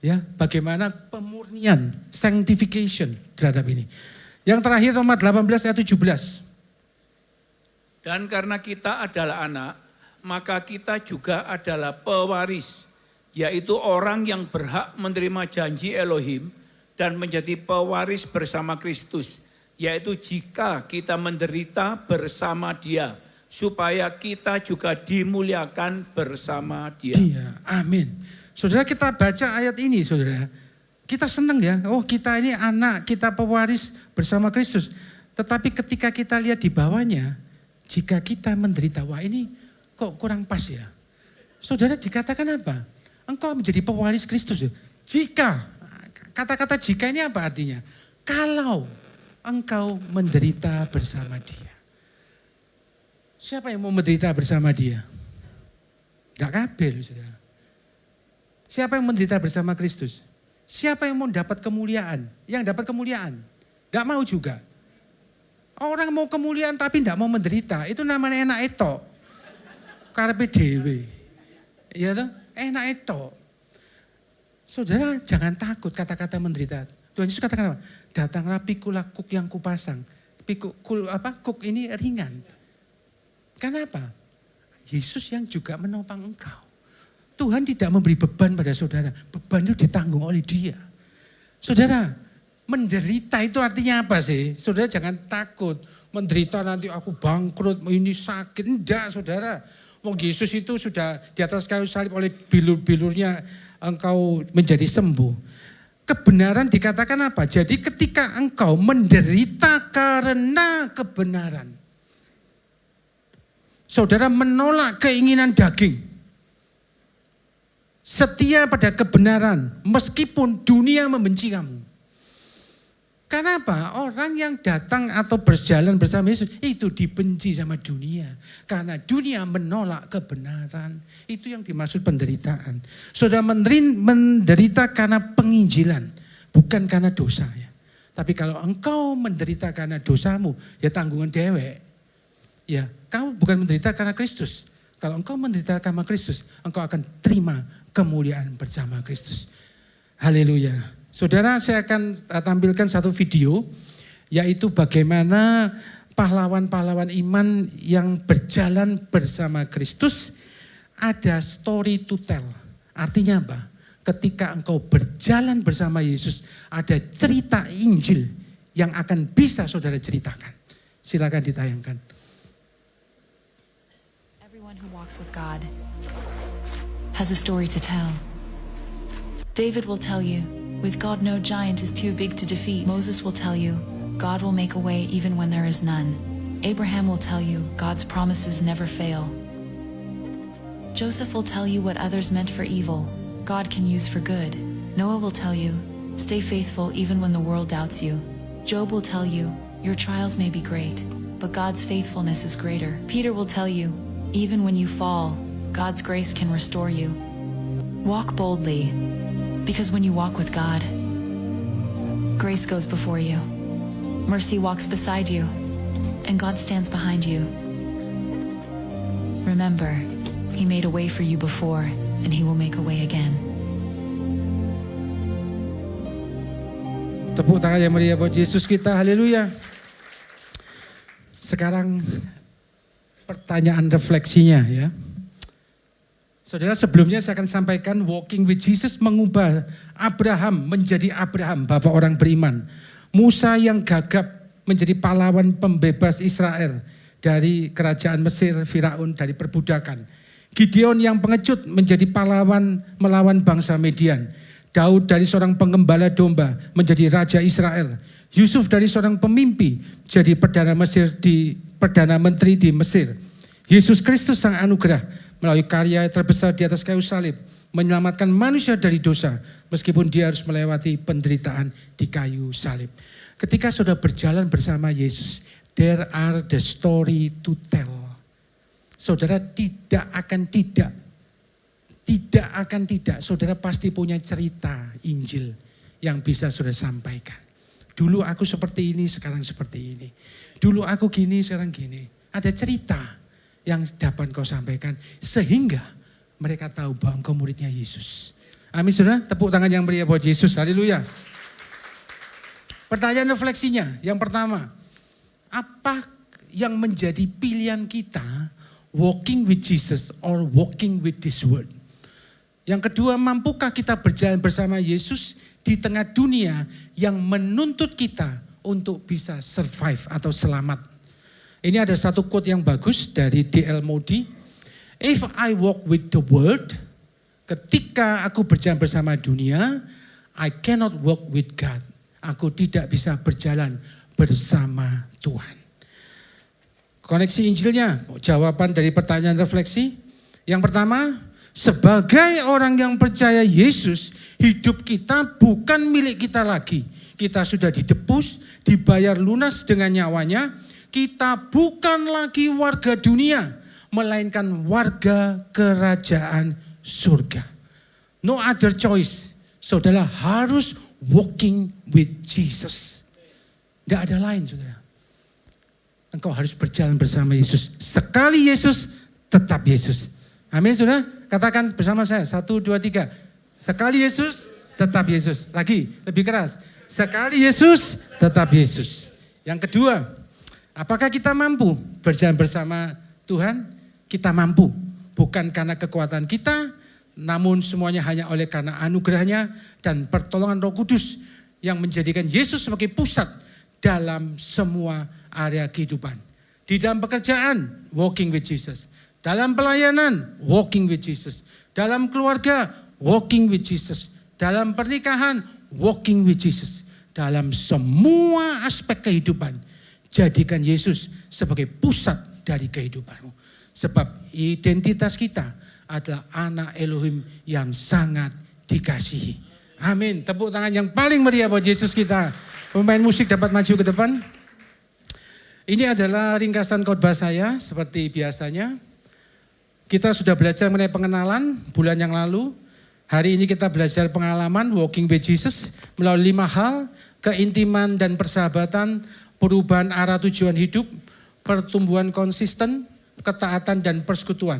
Ya, bagaimana pemurnian, sanctification terhadap ini. Yang terakhir Roma 18 ayat 17. Dan karena kita adalah anak, maka kita juga adalah pewaris, yaitu orang yang berhak menerima janji Elohim dan menjadi pewaris bersama Kristus, yaitu jika kita menderita bersama Dia, supaya kita juga dimuliakan bersama Dia. Dia, amin. Saudara, kita baca ayat ini, saudara. Kita senang ya, oh kita ini anak, kita pewaris bersama Kristus. Tetapi ketika kita lihat di bawahnya, jika kita menderita, wah ini kok kurang pas ya. Saudara, dikatakan apa? Engkau menjadi pewaris Kristus. Jika, kata-kata jika ini apa artinya? Kalau engkau menderita bersama Dia. Siapa yang mau menderita bersama Dia? Gak kabel, saudara. Siapa yang menderita bersama Kristus? Siapa yang mau dapat kemuliaan? Yang dapat kemuliaan? Gak mau juga. Orang mau kemuliaan tapi tidak mau menderita, itu namanya enak etok. Karepe dhewe. Iya toh? Enak etok. Saudara, jangan takut kata-kata menderita. Tuhan Yesus katakan apa? Datanglah pikulah kuk yang kupasang. Kuk ini ringan. Kenapa? Yesus yang juga menopang engkau. Tuhan tidak memberi beban pada saudara. Beban itu ditanggung oleh Dia. Saudara, menderita itu artinya apa sih? Saudara jangan takut. Menderita nanti aku bangkrut, ini sakit. Enggak, saudara. Wong Yesus itu sudah di atas kayu salib oleh bilur-bilurnya engkau menjadi sembuh. Kebenaran dikatakan apa? Jadi ketika engkau menderita karena kebenaran. Saudara menolak keinginan daging. Setia pada kebenaran meskipun dunia membenci kamu. Kenapa? Orang yang datang atau berjalan bersama Yesus itu dibenci sama dunia. Karena dunia menolak kebenaran. Itu yang dimaksud penderitaan. Saudara menderita karena penginjilan. Bukan karena dosa ya. Tapi kalau engkau menderita karena dosamu, ya tanggungan dewek. Ya, kamu bukan menderita karena Kristus. Kalau engkau menderita karena Kristus, engkau akan terima kemuliaan bersama Kristus. Haleluya. Saudara, saya akan tampilkan satu video, yaitu bagaimana pahlawan-pahlawan iman yang berjalan bersama Kristus, ada story to tell. Artinya apa? Ketika engkau berjalan bersama Yesus, ada cerita Injil yang akan bisa saudara ceritakan. Silakan ditayangkan. Everyone who walks with God has a story to tell. David will tell you, with God no giant is too big to defeat. Moses will tell you, God will make a way even when there is none. Abraham will tell you, God's promises never fail. Joseph will tell you what others meant for evil, God can use for good. Noah will tell you, stay faithful even when the world doubts you. Job will tell you, your trials may be great, but God's faithfulness is greater. Peter will tell you, even when you fall, God's grace can restore you. Walk boldly, because when you walk with God, grace goes before you. Mercy walks beside you, and God stands behind you. Remember, He made a way for you before, and He will make a way again. Tepuk tangan yang meriah buat Yesus kita, haleluya. Sekarang pertanyaan refleksinya ya. Saudara, sebelumnya saya akan sampaikan walking with Jesus mengubah Abraham menjadi Abraham, bapak orang beriman. Musa yang gagap menjadi pahlawan pembebas Israel dari kerajaan Mesir, Firaun dari perbudakan. Gideon yang pengecut menjadi pahlawan melawan bangsa Midian. Daud dari seorang penggembala domba menjadi raja Israel. Yusuf dari seorang pemimpi jadi perdana menteri di Mesir. Yesus Kristus sang anugerah melalui karya terbesar di atas kayu salib menyelamatkan manusia dari dosa meskipun dia harus melewati penderitaan di kayu salib. Ketika sudah berjalan bersama Yesus, there are the story to tell. Saudara tidak akan tidak, saudara pasti punya cerita Injil yang bisa saudara sampaikan. Dulu aku seperti ini, sekarang seperti ini. Dulu aku gini, sekarang gini. Ada cerita yang dapat kau sampaikan sehingga mereka tahu bahwa engkau muridnya Yesus. Amin saudara, tepuk tangan yang meriah buat Yesus, haleluya. Pertanyaan refleksinya, yang pertama, apa yang menjadi pilihan kita walking with Jesus or walking with this world? Yang kedua, mampukah kita berjalan bersama Yesus di tengah dunia yang menuntut kita untuk bisa survive atau selamat? Ini ada satu quote yang bagus dari D.L. Moody. If I walk with the world, ketika aku berjalan bersama dunia, I cannot walk with God. Aku tidak bisa berjalan bersama Tuhan. Koneksi Injilnya, jawaban dari pertanyaan refleksi. Yang pertama, sebagai orang yang percaya Yesus, hidup kita bukan milik kita lagi. Kita sudah ditebus, dibayar lunas dengan nyawanya. Kita bukan lagi warga dunia, melainkan warga kerajaan surga. No other choice. Saudara harus walking with Jesus. Tidak ada lain, saudara. Engkau harus berjalan bersama Yesus. Sekali Yesus, tetap Yesus. Amin, saudara. Katakan bersama saya, 1, 2, 3. Sekali Yesus, tetap Yesus. Lagi, lebih keras. Sekali Yesus, tetap Yesus. Yang kedua, apakah kita mampu berjalan bersama Tuhan? Kita mampu. Bukan karena kekuatan kita, namun semuanya hanya oleh karena anugerahnya dan pertolongan Roh Kudus yang menjadikan Yesus sebagai pusat dalam semua area kehidupan. Di dalam pekerjaan, walking with Jesus. Dalam pelayanan, walking with Jesus. Dalam keluarga, walking with Jesus. Dalam pernikahan, walking with Jesus. Dalam semua aspek kehidupan, jadikan Yesus sebagai pusat dari kehidupanmu. Sebab identitas kita adalah anak Elohim yang sangat dikasihi. Amin. Tepuk tangan yang paling meriah buat Yesus kita. Pemain musik dapat maju ke depan. Ini adalah ringkasan khotbah saya seperti biasanya. Kita sudah belajar mengenai pengenalan bulan yang lalu. Hari ini kita belajar pengalaman walking with Jesus melalui 5 hal. Keintiman dan persahabatan, perubahan arah tujuan hidup, pertumbuhan konsisten, ketaatan dan persekutuan.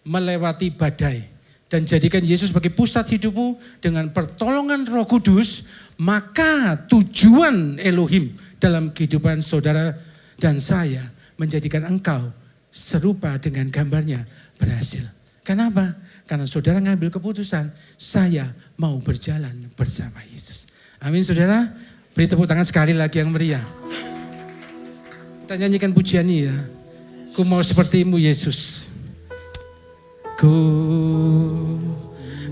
Melewati badai. Dan jadikan Yesus sebagai pusat hidupmu dengan pertolongan Roh Kudus. Maka tujuan Elohim dalam kehidupan saudara dan saya menjadikan engkau serupa dengan gambarnya berhasil. Kenapa? Karena saudara ngambil keputusan, saya mau berjalan bersama Yesus. Amin saudara. Beri tepuk tangan sekali lagi yang meriah. Kita nyanyikan pujian ini ya. Ku mau sepertimu Yesus. Ku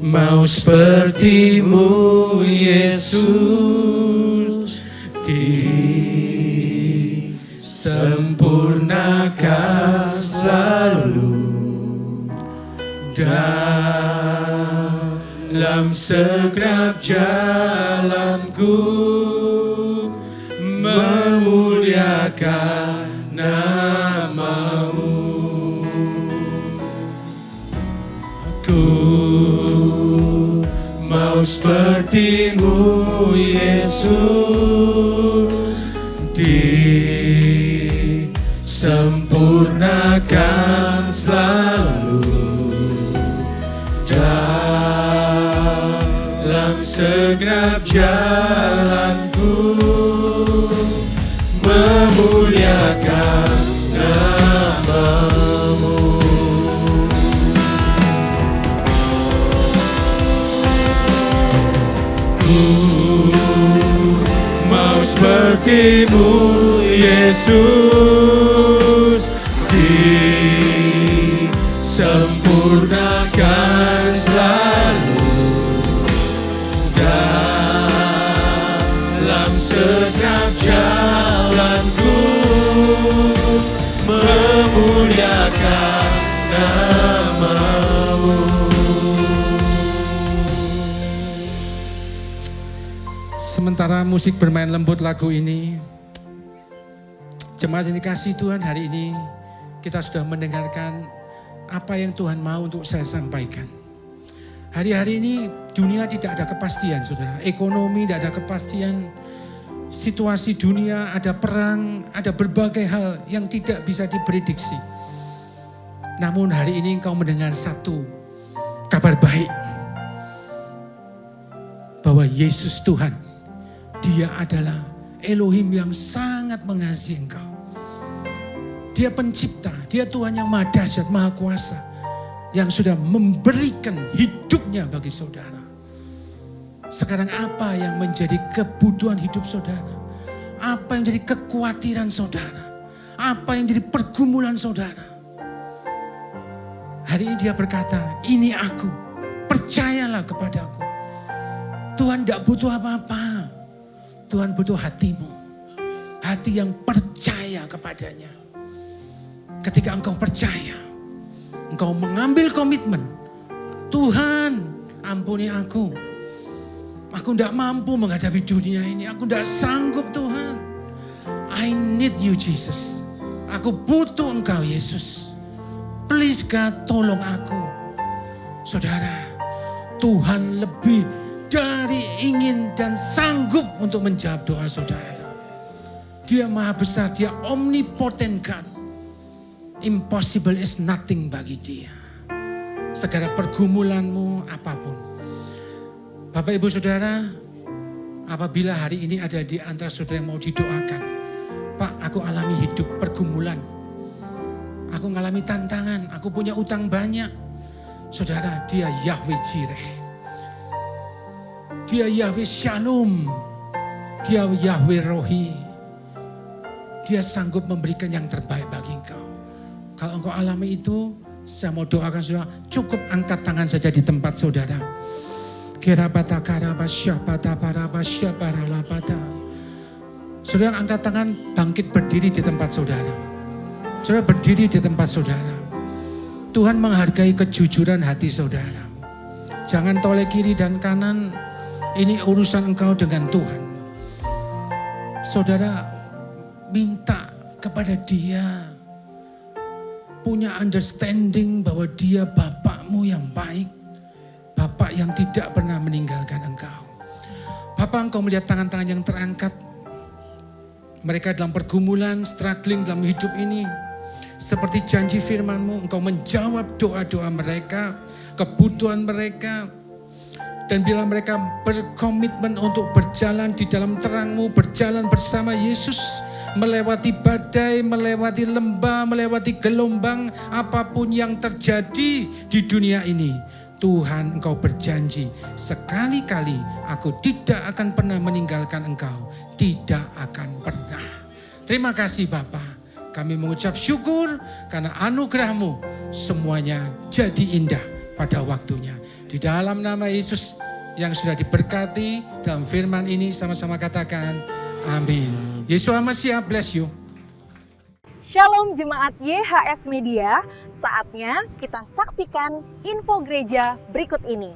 mau sepertimu Yesus, disempurnakan selalu dalam segenap jalanku, memuliakan namamu. Aku mau sepertimu Yesus, disempurnakan selalu dalam segenap jalanku, memuliakan namamu. Mau sepertimu Yesus, disempurnakan selalu dalam segenap jalanku, memuliakan namamu. Sementara musik bermain lembut lagu ini, jemaat yang dikasihi Tuhan, hari ini kita sudah mendengarkan apa yang Tuhan mau untuk saya sampaikan. Hari-hari ini dunia tidak ada kepastian, saudara. Ekonomi tidak ada kepastian. Situasi dunia, ada perang, ada berbagai hal yang tidak bisa diprediksi. Namun hari ini engkau mendengar satu kabar baik. Bahwa Yesus Tuhan, Dia adalah Elohim yang sangat mengasihi engkau. Dia pencipta, Dia Tuhan yang maha dahsyat, maha kuasa. Yang sudah memberikan hidupnya bagi saudara. Sekarang apa yang menjadi kebutuhan hidup saudara? Apa yang jadi kekhawatiran saudara? Apa yang jadi pergumulan saudara? Hari ini Dia berkata, ini aku, percayalah kepadaku. Tuhan tidak butuh apa-apa. Tuhan butuh hatimu. Hati yang percaya kepadanya. Ketika engkau percaya, engkau mengambil komitmen. Tuhan, ampuni aku. Aku tidak mampu menghadapi dunia ini. Aku tidak sanggup Tuhan. I need you Jesus. Aku butuh engkau Yesus. Please God, tolong aku. Saudara, Tuhan lebih dari ingin dan sanggup untuk menjawab doa saudara. Dia maha besar, Dia omnipotent God. Impossible is nothing bagi Dia. Segala pergumulanmu apapun. Bapak Ibu Saudara, apabila hari ini ada di antara saudara yang mau didoakan. Pak, aku alami hidup pergumulan. Aku mengalami tantangan, aku punya utang banyak. Saudara, Dia Yahweh Jireh. Dia Yahweh Shalom. Dia Yahweh Rohi. Dia sanggup memberikan yang terbaik bagi engkau. Kalau engkau alami itu, saya mau doakan saudara, cukup angkat tangan saja di tempat saudara. Kirabata karabasya pata parabasya paralapata. Saudara angkat tangan, bangkit berdiri di tempat saudara. Saudara berdiri di tempat saudara. Tuhan menghargai kejujuran hati saudara. Jangan toleh kiri dan kanan. Ini urusan engkau dengan Tuhan. Saudara minta kepada Dia. Punya understanding bahwa Dia Bapakmu yang baik. Bapak yang tidak pernah meninggalkan engkau. Bapak, engkau melihat tangan-tangan yang terangkat. Mereka dalam pergumulan, struggling dalam hidup ini. Seperti janji firman-Mu, engkau menjawab doa-doa mereka, kebutuhan mereka. Dan bila mereka berkomitmen untuk berjalan di dalam terang-Mu, berjalan bersama Yesus, melewati badai, melewati lembah, melewati gelombang, apapun yang terjadi di dunia ini, Tuhan engkau berjanji, sekali-kali aku tidak akan pernah meninggalkan engkau, tidak akan pernah. Terima kasih Bapa, kami mengucap syukur karena anugerah-Mu semuanya jadi indah pada waktunya. Di dalam nama Yesus yang sudah diberkati dalam firman ini, sama-sama katakan amin. Yeshua Mashiach bless you. Shalom Jemaat YHS Media, saatnya kita saksikan info gereja berikut ini.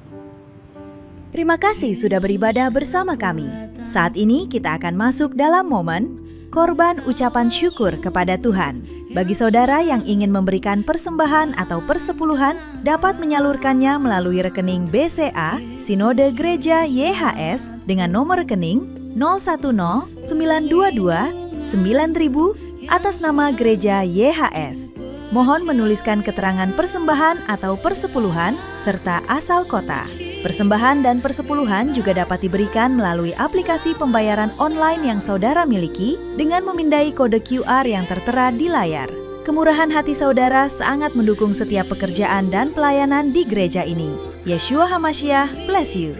Terima kasih sudah beribadah bersama kami. Saat ini kita akan masuk dalam momen korban ucapan syukur kepada Tuhan. Bagi saudara yang ingin memberikan persembahan atau persepuluhan, dapat menyalurkannya melalui rekening BCA Sinode Gereja YHS dengan nomor rekening 010-922-9000 atas nama Gereja YHS. Mohon menuliskan keterangan persembahan atau persepuluhan serta asal kota. Persembahan dan persepuluhan juga dapat diberikan melalui aplikasi pembayaran online yang saudara miliki dengan memindai kode QR yang tertera di layar. Kemurahan hati saudara sangat mendukung setiap pekerjaan dan pelayanan di gereja ini. Yeshua HaMashiach bless you.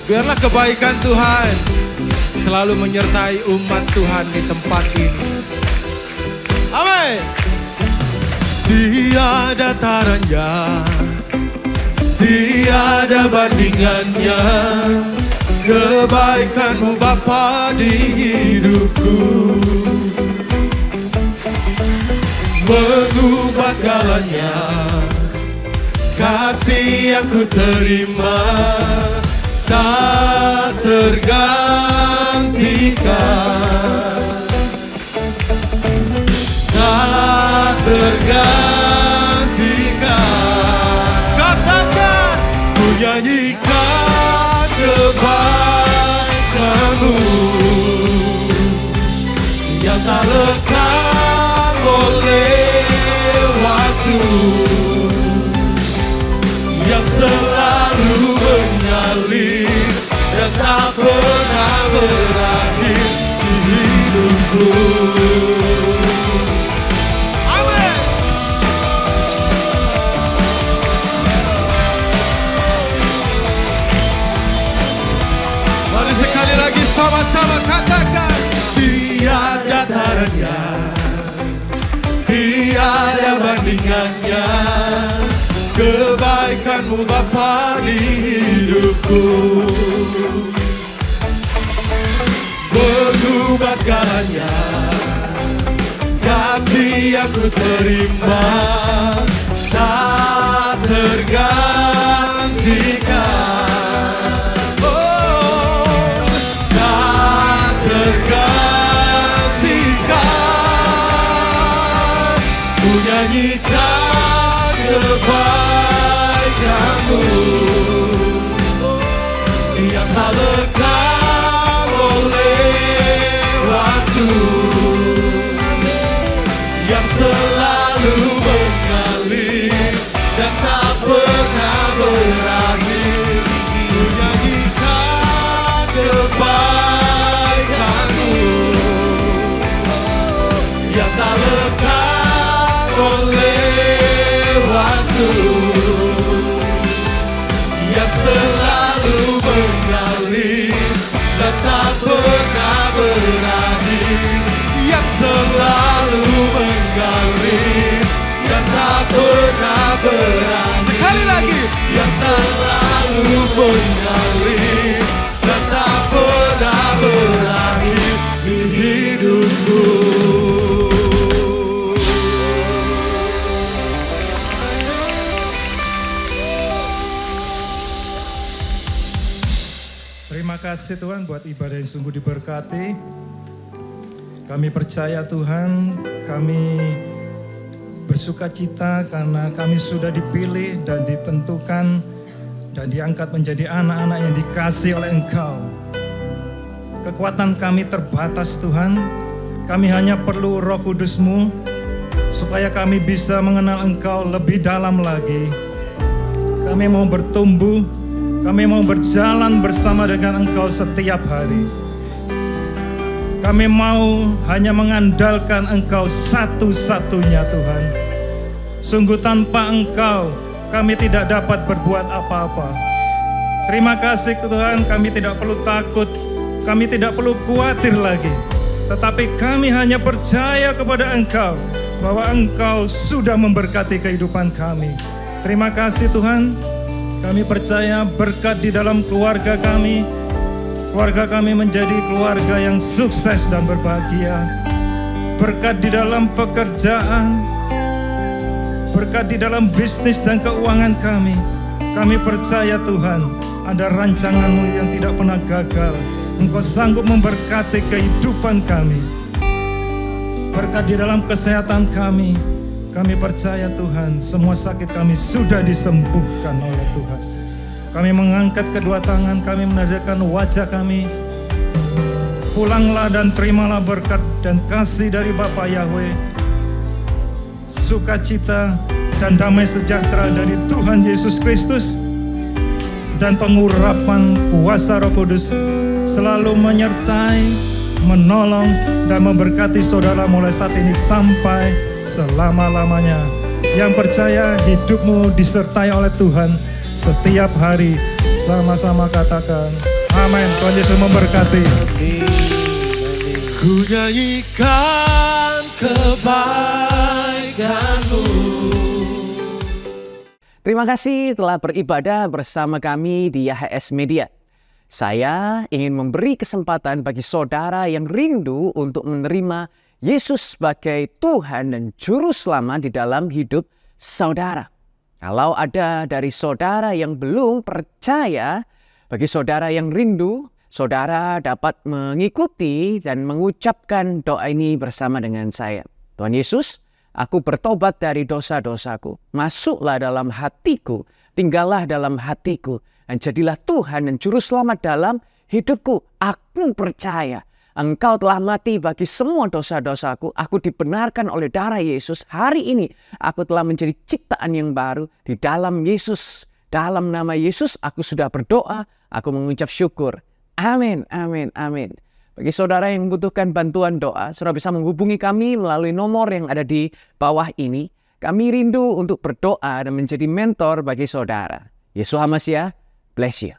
Biarlah kebaikan Tuhan selalu menyertai umat Tuhan di tempat ini. Amin. Tiada taranya, tiada bandingannya, kebaikan-Mu Bapa di hidupku, mengubah segalanya, kasih yang ku terima tak terganti tak lekang oleh waktu, yang selalu mengalir dan tak pernah berakhir di hidupku. Amin. Mari sekali lagi sama-sama katakan, tiada taranya, tiada bandingannya, kebaikanmu Bapa di hidupku, mengubah segalanya, kasih yang ku terima tak tergantikan, oh, tak tergantikan. Ku nyanyikan kebaikanmu yang tak lekang oleh waktu, yang selalu mengalir dan tak pernah berakhir. Ku nyanyikan kebaikanmu yang tak lekang oleh waktu, yang selalu mengalir dan tak pernah berakhir, yang selalu mengalir dan tak pernah berakhir. Sekali lagi, yang selalu mengalir dan tak pernah berakhir di hidupku. Terima kasih Tuhan buat ibadah yang sungguh diberkati. Kami percaya Tuhan, kami bersuka cita karena kami sudah dipilih dan ditentukan dan diangkat menjadi anak-anak yang dikasihi oleh Engkau. Kekuatan kami terbatas Tuhan, kami hanya perlu Roh Kudus-Mu supaya kami bisa mengenal Engkau lebih dalam lagi. Kami mau bertumbuh, kami mau berjalan bersama dengan Engkau setiap hari. Kami mau hanya mengandalkan Engkau satu-satunya Tuhan. Sungguh tanpa Engkau kami tidak dapat berbuat apa-apa. Terima kasih Tuhan, kami tidak perlu takut, kami tidak perlu khawatir lagi. Tetapi kami hanya percaya kepada Engkau bahwa Engkau sudah memberkati kehidupan kami. Terima kasih Tuhan, kami percaya berkat di dalam keluarga kami. Keluarga kami menjadi keluarga yang sukses dan berbahagia. Berkat di dalam pekerjaan, berkat di dalam bisnis dan keuangan kami. Kami percaya Tuhan, ada rancangan-Mu yang tidak pernah gagal. Engkau sanggup memberkati kehidupan kami. Berkat di dalam kesehatan kami. Kami percaya Tuhan, semua sakit kami sudah disembuhkan oleh Tuhan. Kami mengangkat kedua tangan, kami menadahkan wajah kami. Pulanglah dan terimalah berkat dan kasih dari Bapa Yahweh, sukacita dan damai sejahtera dari Tuhan Yesus Kristus, dan pengurapan kuasa Roh Kudus selalu menyertai, menolong, dan memberkati saudara mulai saat ini sampai selama-lamanya. Yang percaya hidupmu disertai oleh Tuhan setiap hari. Sama-sama katakan amin. Tuhan Yesus memberkati. Ku nyanyikan kebaikan-Mu. Terima kasih telah beribadah bersama kami di YHS Media. Saya ingin memberi kesempatan bagi saudara yang rindu untuk menerima Yesus sebagai Tuhan dan Juru Selamat di dalam hidup saudara. Kalau ada dari saudara yang belum percaya, bagi saudara yang rindu, saudara dapat mengikuti dan mengucapkan doa ini bersama dengan saya. Tuhan Yesus, aku bertobat dari dosa-dosaku. Masuklah dalam hatiku, tinggallah dalam hatiku, dan jadilah Tuhan dan Juru Selamat dalam hidupku. Aku percaya Engkau telah mati bagi semua dosa-dosaku. Aku dibenarkan oleh darah Yesus. Hari ini aku telah menjadi ciptaan yang baru di dalam Yesus. Dalam nama Yesus aku sudah berdoa. Aku mengucap syukur. Amin, amin, amin. Bagi saudara yang membutuhkan bantuan doa, saudara bisa menghubungi kami melalui nomor yang ada di bawah ini. Kami rindu untuk berdoa dan menjadi mentor bagi saudara. Yeshua Mashiach, bless you.